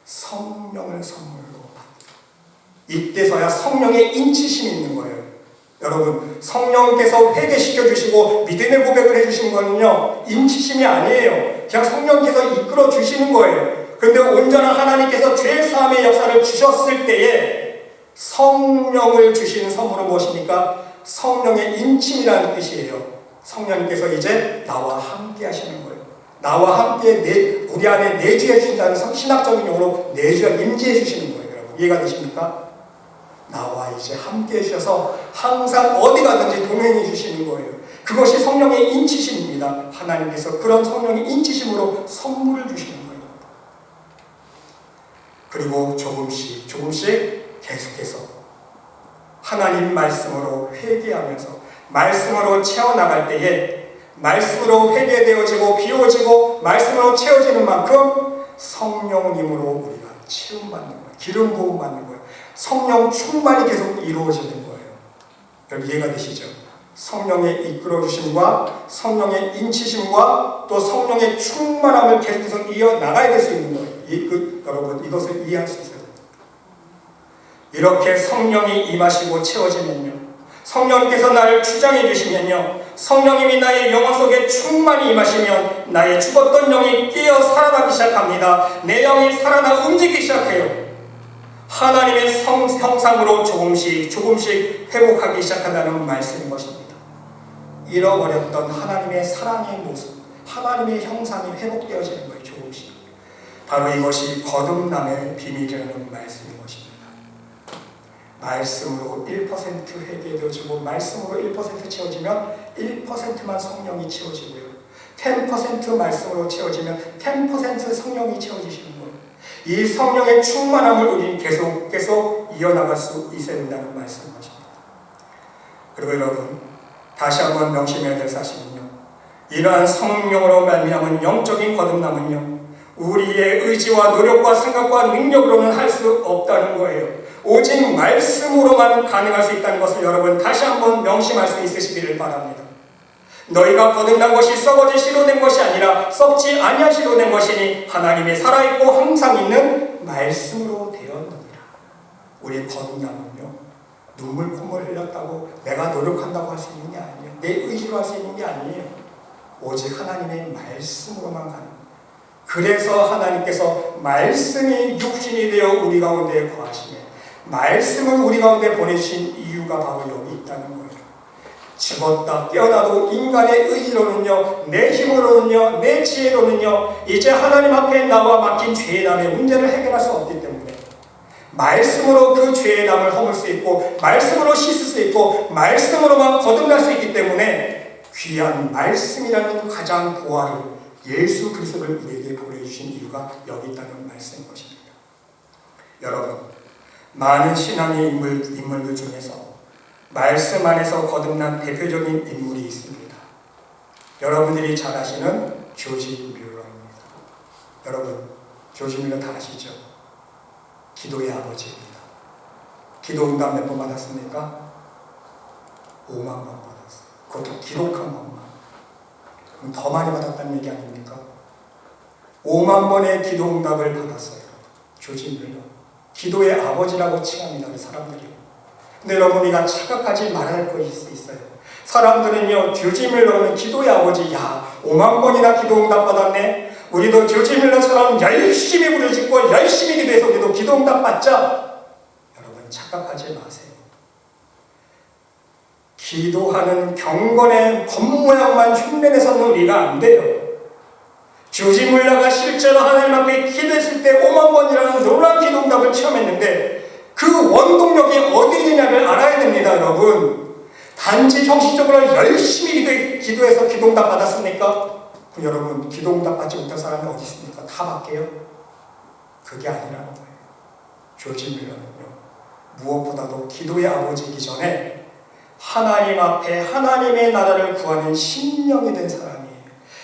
성령을 선물로 받습니다. 이때서야 성령의 인치심이 있는 거예요. 여러분, 성령께서 회개시켜 주시고 믿음의 고백을 해주신 거는요, 인치심이 아니에요. 그냥 성령께서 이끌어 주시는 거예요. 그런데 온전한 하나님께서 죄사함의 역사를 주셨을 때에 성령을 주시는 선물은 무엇입니까? 성령의 인침이라는 뜻이에요. 성령님께서 이제 나와 함께 하시는 거예요. 나와 함께 우리 안에 내주해 주신다는 신학적인 용어로 내주해 임재해 주시는 거예요. 여러분, 이해가 되십니까? 나와 이제 함께 해주셔서 항상 어디 가든지 동행해 주시는 거예요. 그것이 성령의 인치심입니다. 하나님께서 그런 성령의 인치심으로 선물을 주시는 거예요. 그리고 조금씩 계속해서 하나님 말씀으로 회개하면서 말씀으로 채워나갈 때에 말씀으로 회개되어지고 비워지고 말씀으로 채워지는 만큼 성령님으로 우리가 채움받는 거예요. 기름 부음 받는 거예요. 성령 충만이 계속 이루어지는 거예요. 여러분, 이해가 되시죠? 성령의 이끌어주심과 성령의 인치심과 또 성령의 충만함을 계속해서 이어나가야 될 수 있는 거예요. 여러분, 이것을 이해할 수 있어요. 이렇게 성령이 임하시고 채워지면요, 성령께서 나를 주장해 주시면요, 성령님이 나의 영혼 속에 충만히 임하시면 나의 죽었던 영이 깨어 살아나기 시작합니다. 내 영이 살아나 움직이기 시작해요. 하나님의 형상으로 조금씩 회복하기 시작한다는 말씀인 것입니다. 잃어버렸던 하나님의 사랑의 모습, 하나님의 형상이 회복되어지는 거예요. 조금씩. 바로 이것이 거듭남의 비밀이라는 말씀인 것입니다. 말씀으로 1% 회개되어지고 말씀으로 1% 채워지면 1%만 성령이 채워지고요, 10% 말씀으로 채워지면 10% 성령이 채워지시는 거예요. 이 성령의 충만함을 우리는 계속 이어나갈 수 있어야 된다는 말씀인 것입니다. 그리고 여러분, 다시 한번 명심해야 될 사실은요, 이러한 성령으로 말미암은 영적인 거듭남은요, 우리의 의지와 노력과 생각과 능력으로는 할 수 없다는 거예요. 오직 말씀으로만 가능할 수 있다는 것을 여러분 다시 한번 명심할 수 있으시기를 바랍니다. 너희가 거듭난 것이 썩어질 씨로 된 것이 아니라 썩지 아니할 씨로 된 것이니 하나님의 살아있고 항상 있는 말씀으로 되었느니라. 우리 거듭남은요, 눈물 콧물 흘렸다고 내가 노력한다고 할 수 있는 게 아니에요. 내 의지로 할 수 있는 게 아니에요. 오직 하나님의 말씀으로만 가는 거예요. 그래서 하나님께서 말씀이 육신이 되어 우리 가운데 거하시며 말씀을 우리 가운데 보내주신 이유가 바로 여기 있다는 거예요. 죽었다 깨어나도 인간의 의지로는요, 내 힘으로는요, 내 지혜로는요, 이제 하나님 앞에 나와 맡긴 죄의 담의 문제를 해결할 수 없기 때문에 말씀으로 그 죄의 담을 허물 수 있고 말씀으로 씻을 수 있고 말씀으로만 거듭날 수 있기 때문에 귀한 말씀이라는 가장 보화를 예수 그리스도를 우리에게 보내주신 이유가 여기 있다는 말씀인 것입니다. 여러분, 많은 신앙의 인물들 중에서 말씀 안에서 거듭난 대표적인 인물이 있습니다. 여러분들이 잘 아시는 조지 뮬러입니다. 여러분, 조지 뮬러 다 아시죠? 기도의 아버지입니다. 기도 응답 몇 번 받았습니까? 5만 번 받았어요. 그것도 기록한 것만. 그럼 더 많이 받았다는 얘기 아닙니까? 5만 번의 기도 응답을 받았어요. 조지 뮬러. 기도의 아버지라고 칭합니다. 사람들이. 근데 여러분, 우리가 착각하지 말아야 할 것이 있어요. 사람들은요, 조지 뮬러는 기도의 아버지, 5만 번이나 기도 응답 받았네. 우리도 조지 뮬러처럼 열심히 부르짖고 열심히 기도해서 우리도 기도 응답 받자. 여러분, 착각하지 마세요. 기도하는 경건의 겉모양만 흉내내서는 우리가 안 돼요. 조지 물러가 실제로 하나님 앞에 기도했을 때 5만 번이라는 놀라운 기도응답을 체험했는데 그 원동력이 어디 있느냐를 알아야 됩니다, 여러분. 단지 형식적으로 열심히 기도해서 기도응답 받았습니까? 그럼 여러분, 기도응답 받지 못한 사람이 어디 있습니까? 다 받게요? 그게 아니라는 거예요. 조지 물러는요, 무엇보다도 기도의 아버지이기 전에 하나님 앞에 하나님의 나라를 구하는 심령이 된 사람이에요.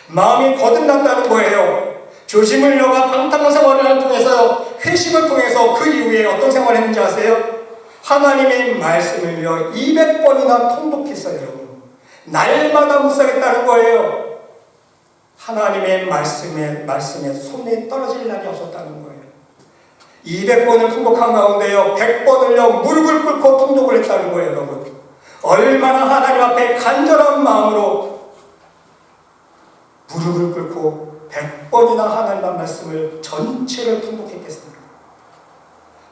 마음이 거듭났다는 거예요. 조지 물러가 방탕한 생활을 통해서, 회심을 통해서 그 이후에 어떤 생활을 했는지 아세요? 하나님의 말씀을요 200번이나 통독했어요. 여러분, 날마다 묵상했다는 거예요. 하나님의 말씀에 손이 떨어질 날이 없었다는 거예요. 200번을 통독한 가운데요 100번을요 무릎을 꿇고 통독을 했다는 거예요. 여러분, 얼마나 하나님 앞에 간절한 마음으로 무릎을 꿇고 100번이나 하나님의 말씀을 전체를 통독했겠습니까?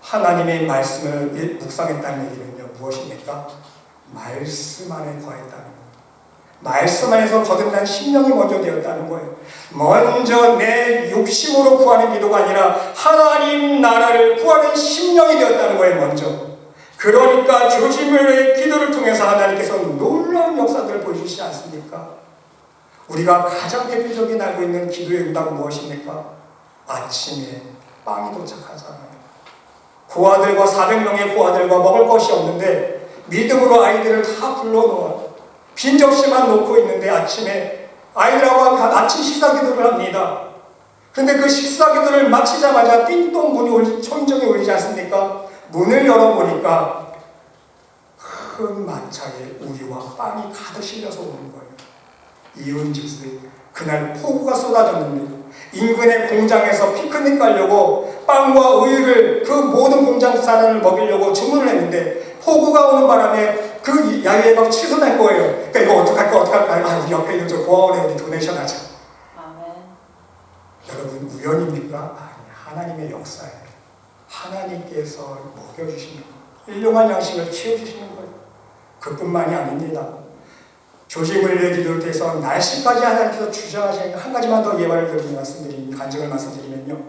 하나님의 말씀을 묵상했다는 얘기는요 무엇입니까? 말씀 안에 거했다는 거예요. 말씀 안에서 거듭난 심령이 먼저 되었다는 거예요. 먼저 내 욕심으로 구하는 기도가 아니라 하나님 나라를 구하는 심령이 되었다는 거예요. 먼저. 그러니까 조지 물러의 기도를 통해서 하나님께서 놀라운 역사들을 보여주시지 않습니까? 우리가 가장 대표적인 알고 있는 기도의 응답은 무엇입니까? 아침에 빵이 도착하잖아요. 고아들과 400명의 고아들과 먹을 것이 없는데 믿음으로 아이들을 다 불러놓아 빈 접시만 놓고 있는데 아침에 아이들하고 아침 식사 기도를 합니다. 그런데 그 식사 기도를 마치자마자 띵동 문이 초인종이 울리지 않습니까? 문을 열어보니까 큰 마차에 우유와 빵이 가득 실려서 오는 거예요. 이은즉슨 그날 폭우가 쏟아졌는데 인근의 공장에서 피크닉 가려고 빵과 우유를 그 모든 공장 사람을 먹이려고 주문을 했는데 폭우가 오는 바람에 그 야외가 취소된 거예요. 그러니까 이거 어떡할까? 우리 옆에 있는 저 고아원에 우리 도네이션 하자. 아멘. 여러분, 우연입니까? 아니, 하나님의 역사예요. 하나님께서 먹여주시는 거예요. 일용할 양식을 채워주시는 거예요. 그뿐만이 아닙니다. 조지 물러의 기도를 통해서 날씨까지 하나님께서 주장하시는 한 가지만 더 예화를 들고 간증을 말씀드리면요.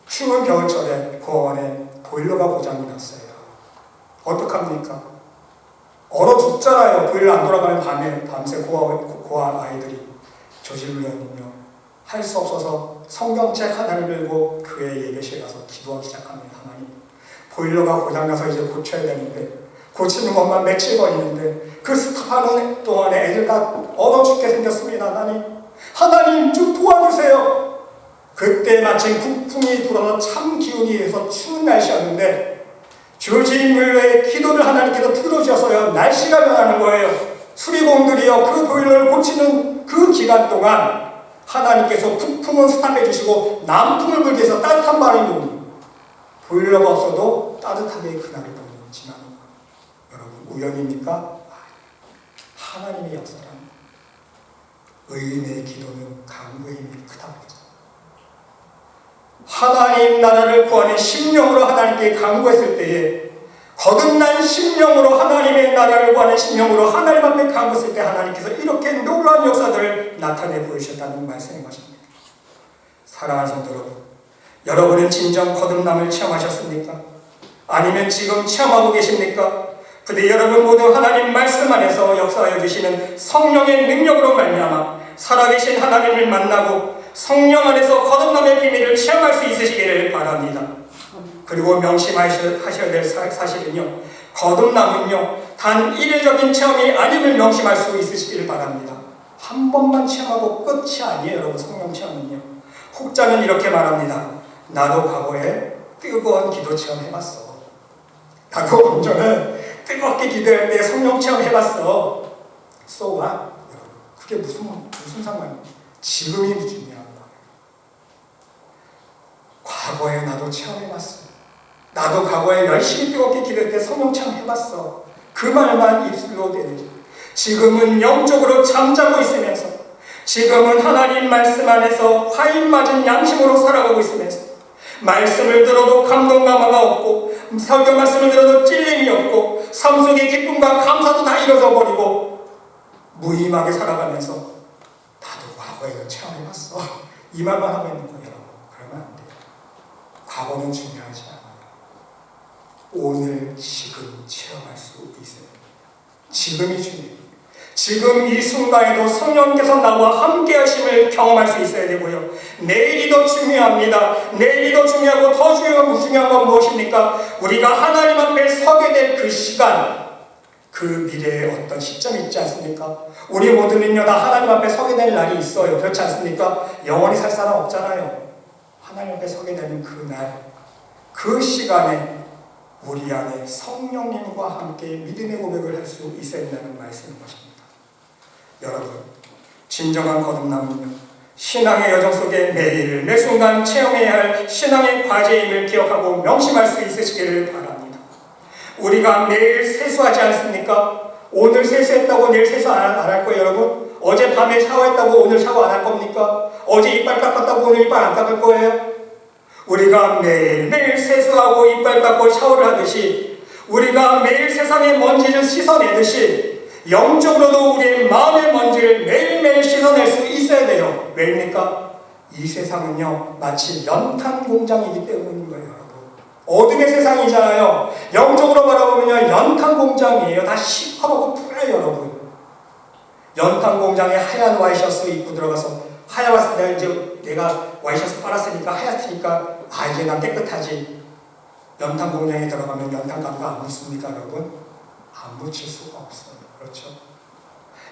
추운 겨울철에 고아원에 보일러가 고장이 났어요. 어떡합니까? 얼어 죽잖아요. 보일러 안 돌아가는 밤새 고아 아이들이. 조지 물러는요 할 수 없어서 성경책 하나를 들고 교회 예배실 가서 기도하기 시작합니다. 하나님, 보일러가 고장나서 이제 고쳐야 되는데 고치는 것만 며칠 걸리는데 그 스탑하는 동안에 애들 다 얼어 죽게 생겼습니다. 하나님 좀 도와주세요. 그때 마침 북풍이 불어서 참 기운이 해서 추운 날씨였는데 조지 물러의 기도를 하나님께서 들어주셔서요 날씨가 변하는 거예요. 수리공들이요 그 보일러를 고치는 그 기간 동안 하나님께서 북풍은 스탑해 주시고 남풍을 불게 해서 따뜻한 바람이 오니 보일러가 없어도 따뜻하게 그날을 보내지만 여러분, 우연입니까? 하나님의 역사란 의인의 기도는 간구의 힘이 크다고 했죠. 하나님 나라를 구하는 심령으로 하나님께 간구했을 때에 거듭난 심령으로 하나님의 나라를 구하는 심령으로 하나님 앞에 간구했을 때 하나님께서 이렇게 놀라운 역사들을 나타내 보이셨다는 말씀인 것입니다. 사랑하는 성도 여러분, 여러분은 진정 거듭남을 체험하셨습니까? 아니면 지금 체험하고 계십니까? 근데 여러분 모두 하나님 말씀 안에서 역사하여 주시는 성령의 능력으로 말미암아 살아계신 하나님을 만나고 성령 안에서 거듭남의 비밀을 체험할 수 있으시기를 바랍니다. 그리고 명심하셔야 될 사실은요, 거듭남은요 단 일회적인 체험이 아님을 명심할 수 있으시기를 바랍니다. 한 번만 체험하고 끝이 아니에요. 여러분, 성령 체험은요. 혹자는 이렇게 말합니다. 나도 과거에 뜨거운 기도 체험해봤어. 나도 온전히 뜨겁게 기도할 때 성령 체험해봤어. So what? 여러분, 그게 무슨 상관이에요? 지금이 중요한 거예요. 과거에 나도 체험해봤어. 나도 과거에 열심히 뜨겁게 기도할 때 성령 체험해봤어. 그 말만 입술로 되는. 지금은 영적으로 잠자고 있으면서, 지금은 하나님 말씀 안에서 화인 맞은 양심으로 살아가고 있으면서, 말씀을 들어도 감동 감화가 없고 설교 말씀을 들어도 찔림이 없고 삶 속의 기쁨과 감사도 다 잃어져 버리고 무의미하게 살아가면서 나도 과거에 체험해봤어 이 말만 하고 있는 거예요. 여러분, 그러면 안 돼요. 과거는 중요하지 않아요. 오늘 지금 체험할 수 있어요. 지금이 중요해요. 지금 이 순간에도 성령께서 나와 함께 하심을 경험할 수 있어야 되고요. 내일이 더 중요합니다. 내일이 더 중요하고 더 중요한 건 무엇입니까? 우리가 하나님 앞에 서게 될 그 시간, 그 미래에 어떤 시점이 있지 않습니까? 우리 모두는요 다 하나님 앞에 서게 될 날이 있어요. 그렇지 않습니까? 영원히 살 사람 없잖아요. 하나님 앞에 서게 되는 그날, 그 시간에 우리 안에 성령님과 함께 믿음의 고백을 할 수 있어야 된다는 말씀인 것입니다. 여러분, 진정한 거듭남은요, 신앙의 여정 속에 매일 매 순간 체험해야 할 신앙의 과제임을 기억하고 명심할 수 있으시기를 바랍니다. 우리가 매일 세수하지 않습니까? 오늘 세수했다고 내일 세수 안 할 거예요, 여러분? 어제 밤에 샤워했다고 오늘 샤워 안 할 겁니까? 어제 이빨 닦았다고 오늘 이빨 안 닦을 거예요? 우리가 매일매일 세수하고 이빨 닦고 샤워를 하듯이, 우리가 매일 세상의 먼지를 씻어내듯이 영적으로도 우리의 마음의 먼지를 매일매일 씻어낼 수 있어야 돼요. 왜입니까? 이 세상은요 마치 연탄 공장이기 때문인 거예요. 여러분, 어둠의 세상이잖아요. 영적으로 바라보면요 연탄 공장이에요. 다 시커멓고 불어요. 여러분, 연탄 공장에 하얀 와이셔츠 입고 들어가서 하얀 내가 와이셔츠 빨았으니까 하얗으니까 이제 난 깨끗하지. 연탄 공장에 들어가면 연탄 가루가 안 묻습니까, 여러분? 안 묻힐 수가 없어요. 그렇죠?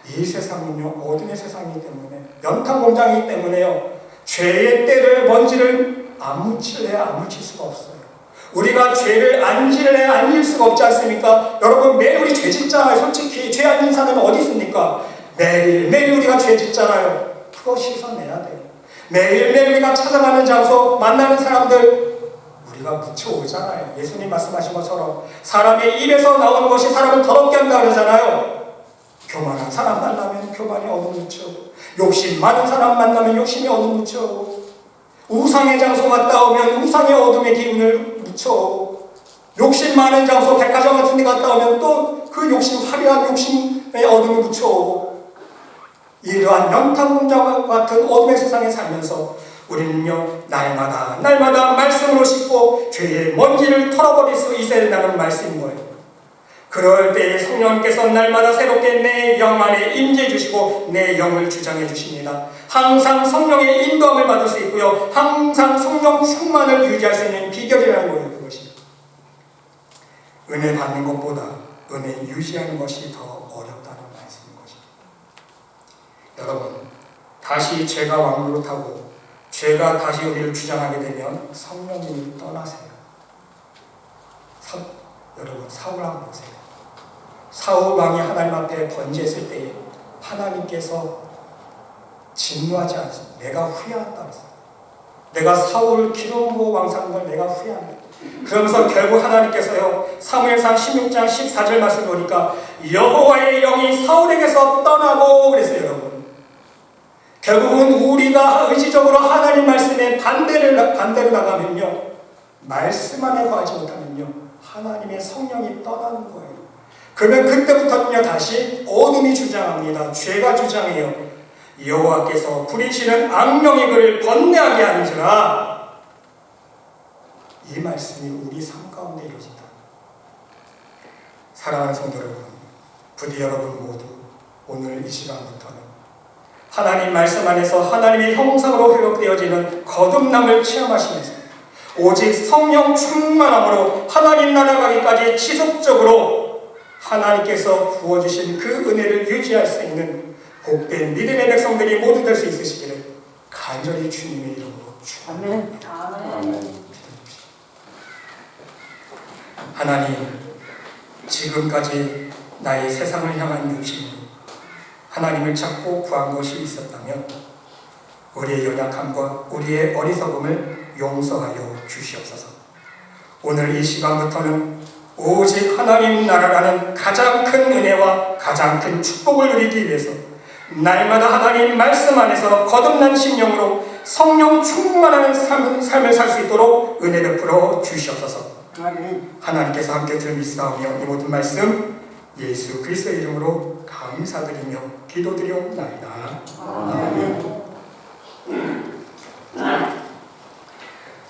이 세상은요 어둠의 세상이기 때문에, 연탄 공장이기 때문에요 죄의 때를 먼지를 안 묻힐래야 안 묻힐 수가 없어요. 우리가 죄를 안 지을래야 안 지을 수가 없지 않습니까? 여러분, 매일 우리 죄 짓잖아요. 솔직히 죄 안 짓는 사람은 어디 있습니까? 매일 우리가 죄 짓잖아요. 그거 씻어내야 돼요. 매일매일 우리가 찾아가는 장소, 만나는 사람들 우리가 묻혀오잖아요. 예수님 말씀하신 것처럼 사람의 입에서 나오는 것이 사람을 더럽게 한다 그러잖아요. 교만한 사람 만나면 교만이 얻어묻혀오고, 욕심 많은 사람 만나면 욕심이 얻어묻혀오고, 우상의 장소 갔다 오면 우상의 어둠의 기운을 묻혀오고, 욕심 많은 장소 백화점 같은 데 갔다 오면 또 그 욕심, 화려한 욕심의 어둠을 묻혀오고, 이러한 연탄 공장 같은 어둠의 세상에 살면서 우리는요 날마다 말씀으로 씻고 죄의 먼지를 털어버릴 수 있어야 된다는 말씀인 거예요. 그럴 때에 성령께서 날마다 새롭게 내 영 안에 임재해 주시고 내 영을 주장해 주십니다. 항상 성령의 인도함을 받을 수 있고요, 항상 성령 충만을 유지할 수 있는 비결이라는 거예요. 그것이 은혜 받는 것보다 은혜 유지하는 것이 더 어렵다는 말씀인 것입니다. 여러분, 다시 죄가 왕노릇하고 죄가 다시 우리를 주장하게 되면 성령님이 떠나세요. 여러분, 사울하고 보세요. 사울 왕이 하나님 앞에 번제했을 때에 하나님께서 진노하지 않습니다. 내가 후회한다 그랬어요. 내가 사울을 기름 부어 왕상한 걸 내가 후회한다. 그러면서 결국 하나님께서요 사무엘상 16장 14절 말씀 보니까 여호와의 영이 사울에게서 떠나고 그랬어요. 여러분, 결국은 우리가 의지적으로 하나님 말씀에 반대로 나가면요, 말씀 안에 거하지 못하면요 하나님의 성령이 떠나는 거예요. 그러면 그때부터는요 다시 어둠이 주장합니다. 죄가 주장해요. 여호와께서 부리시는 악령이 그를 번뇌하게 하는지라. 이 말씀이 우리 삶 가운데 이루어진다. 사랑하는 성도 여러분, 부디 여러분 모두 오늘 이 시간부터는 하나님 말씀 안에서 하나님의 형상으로 회복되어지는 거듭남을 체험하시면서 오직 성령 충만함으로 하나님 나라 가기까지 지속적으로 하나님께서 부어주신 그 은혜를 유지할 수 있는 복된 믿음의 백성들이 모두 될 수 있으시기를 간절히 주님의 이름으로 축원합니다. 아멘. 하나님, 지금까지 나의 세상을 향한 욕심으로 하나님을 찾고 구한 것이 있었다면 우리의 연약함과 우리의 어리석음을 용서하여 주시옵소서. 오늘 이 시간부터는 오직 하나님 나라라는 가장 큰 은혜와 가장 큰 축복을 누리기 위해서 날마다 하나님 말씀 안에서 거듭난 심령으로 성령 충만한 삶을 살 수 있도록 은혜 베풀어 주시옵소서. 하나님께서 함께 들미사오며 이 모든 말씀 예수 그리스도의 이름으로 감사드리며 기도드리옵나이다. 아멘.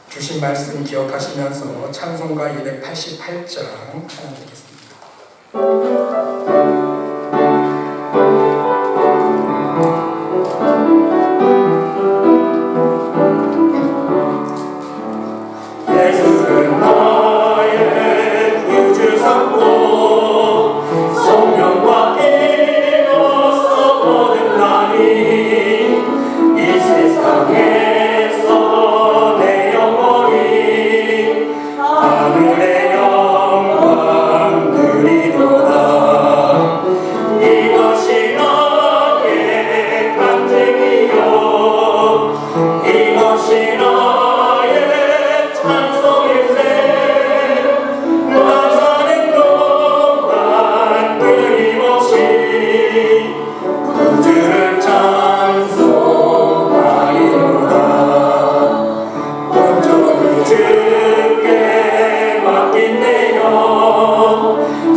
주신 말씀 기억하시면서 찬송가 288장 하나 드리겠습니다. 예수는 나의 구주 삼고 성령과 이어서 거듭나니 이 세상에서 내 영혼이 하늘의 영광 누리도다. 이것이 나의 간증이요 이것이 나의 찬송일세. 나 사는 동안 끊임없이 구주를 찬송하리로다. 온전히 주께 맡긴 내 영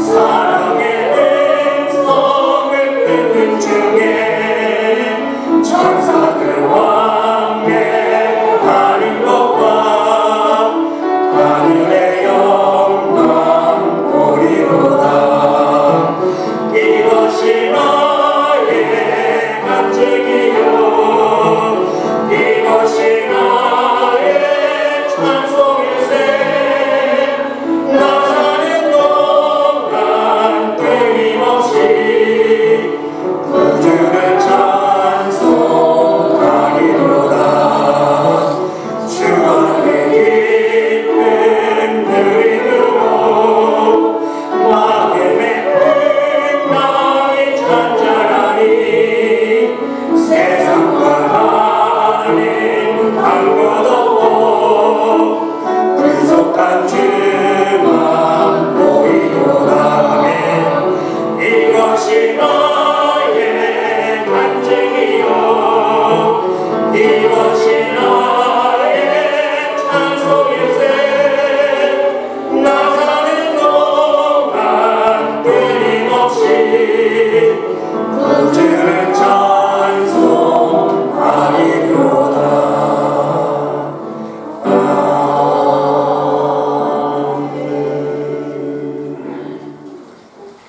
사랑의 음성을 듣는 중에 천사들 왕래하는 것과 하늘의 영광 보리로다. 이것이 나의 간증이요 이것이 나의 찬송일세. 나 사는 동안 끊임없이 구주를 찬송하리로다. 주 안에 깊은 누림으로 마음의 풍랑이 잔잔하니 세상과 나는 한 것 없고 불속한 주만 보이도다. 아멘. 이것이 나의 간증이요 이것이 나의 찬송일세. 나 사는 동안 끊임없이 구주를 찬송하리로다.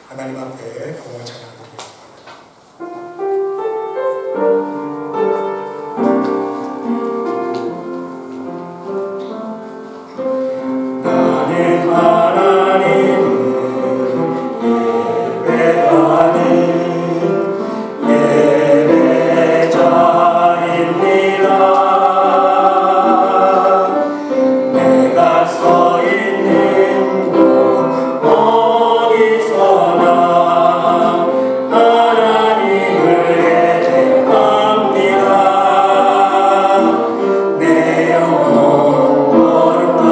하나님 앞에 공을 찬양드리겠습니다. 나는 하나님을 예배하는 예배자입니다. 내가 서 있는 곳 어디서나 하나님을 예배합니다. 내 영혼 거룩한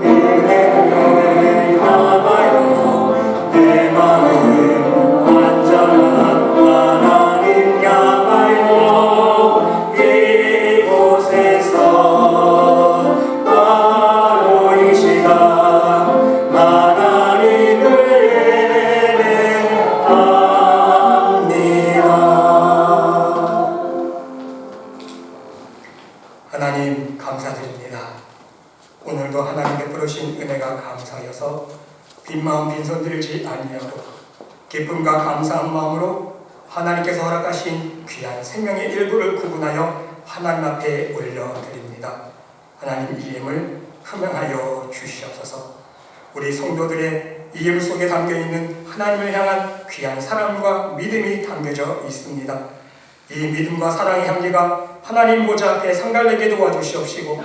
은혜를 향하여 내 마음 완전한 하나님 향하여 이곳에서 바로 이 시간 하나님을 예배합니다. 하나님 감사드립니다. 오늘도 하나님 베풀으신 은혜가 감사하여서 빈 마음 빈손 들지 아니하고 기쁨과 감사한 마음으로 하나님께서 허락하신 귀한 생명의 일부를 구분하여 하나님 앞에 올려드립니다. 하나님 이 예물 흠양하여 주시옵소서. 우리 성도들의 이 예물 속에 담겨있는 하나님을 향한 귀한 사랑과 믿음이 담겨져 있습니다. 이 믿음과 사랑의 향기가 하나님 보좌 앞에 상달되게 도와주시옵시고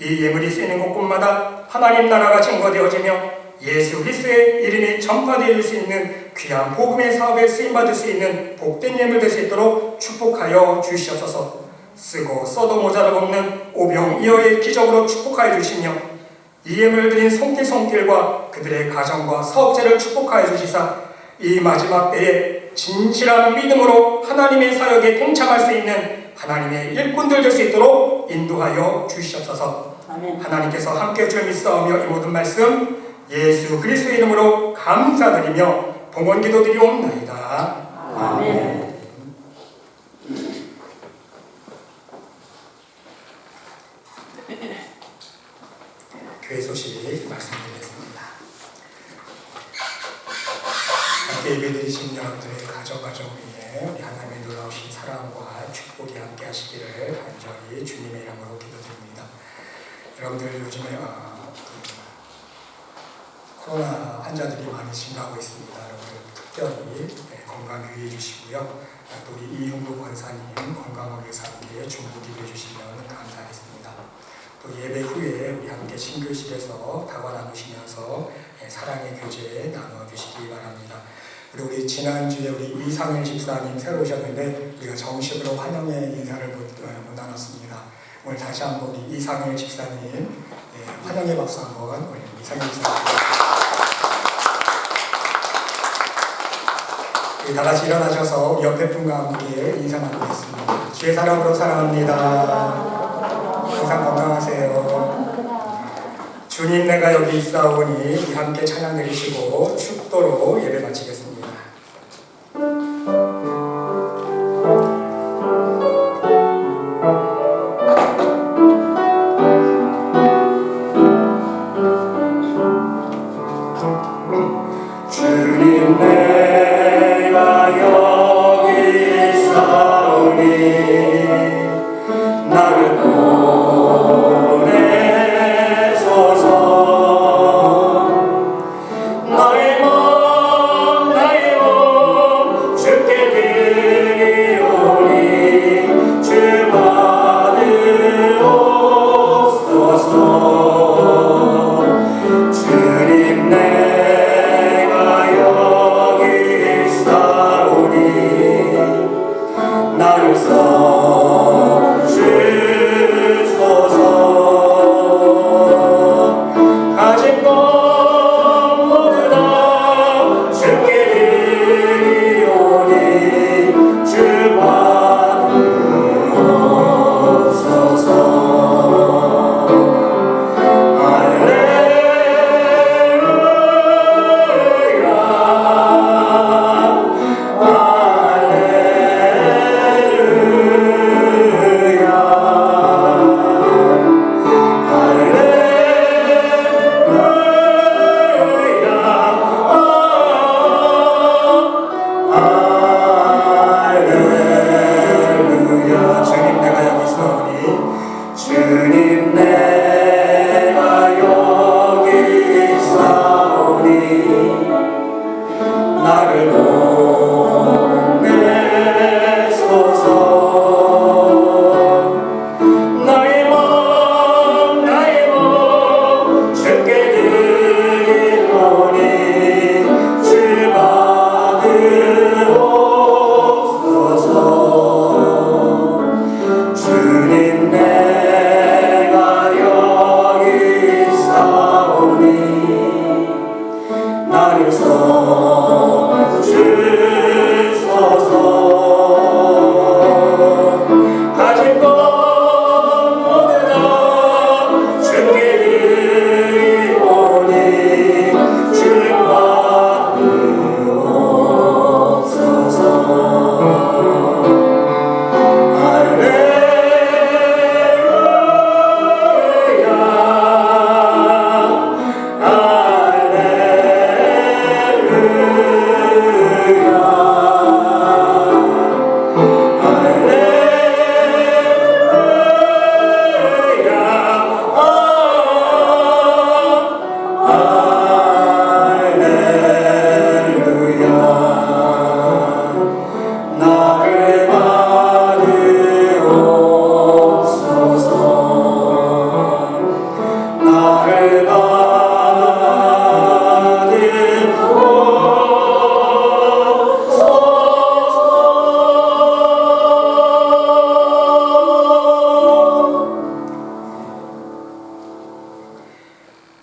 이 예물이 쓰이는 곳곳마다 하나님 나라가 증거되어지며 예수 그리스도의 이름이 전파되어질 수 있는 귀한 복음의 사업에 쓰임받을 수 있는 복된 예물 될 수 있도록 축복하여 주시옵소서. 쓰고 써도 모자라없는 오병이어의 기적으로 축복하여 주시며 이 예물을 드린 손길과 그들의 가정과 사업체를 축복하여 주시사 이 마지막 때에 진실한 믿음으로 하나님의 사역에 동참할 수 있는 하나님의 일꾼들 될 수 있도록 인도하여 주시옵소서. 아멘. 하나님께서 함께 주여 믿사오며 이 모든 말씀 예수 그리스도의 이름으로 감사드리며 봉헌 기도드리옵나이다. 아멘. 교회 소식 말씀드리겠습니다. 함께 예배드리신 여러분들의 가정 위에 우리 하나님의 놀라우신 사랑과 축복이 함께 하시기를 간절히 주님의 이름으로 기도드립니다. 여러분들 요즘에 코로나 환자들이 많이 증가하고 있습니다. 여러분들 특별히 건강 유의해 주시고요. 또 우리 이윤구 권사님 건강을 위해서 함께 중보 기도해 주시면 감사하겠습니다. 또 예배 후에 우리 함께 신교실에서 다과 나누시면서 사랑의 교제 나눠주시기 바랍니다. 그리고 우리 지난주에 우리 이상일 집사님 새로 오셨는데 우리가 정식으로 환영의 인사를 못 나눴습니다. 오늘 다시 한번 우리 이상일 집사님 환영의 박수 한번 우리 이상일 집사님 다 같이 일어나셔서 우리 옆에 분과 함께 인사 나누겠습니다. 주의 사랑으로 사랑합니다. 항상 건강하세요. 주님 내가 여기 있사오니 우리 함께 찬양 드리시고 축도로 예배 마치겠습니다. 주님 내가 여기 있사오니 나를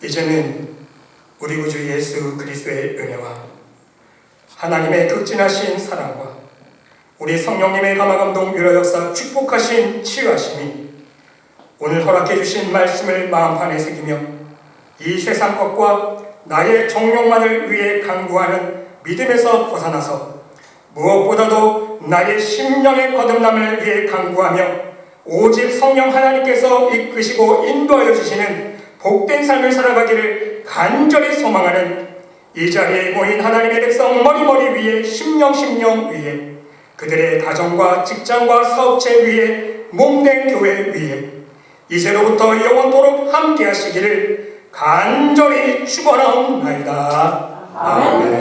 이제는 우리 구주 예수 그리스도의 은혜와 하나님의 극진하신 사랑과 우리 성령님의 감화감동 위로 역사 축복하신 치유하심이 오늘 허락해 주신 말씀을 마음판에 새기며 이 세상 것과 나의 정욕만을 위해 간구하는 믿음에서 벗어나서 무엇보다도 나의 심령의 거듭남을 위해 간구하며 오직 성령 하나님께서 이끄시고 인도하여 주시는 복된 삶을 살아가기를 간절히 소망하는 이 자리에 모인 하나님의 백성 머리머리 위에 심령 위에 그들의 가정과 직장과 사업체 위에 몸된 교회 위에 이제로부터 영원토록 함께 하시기를 간절히 축원하옵나이다. 아멘.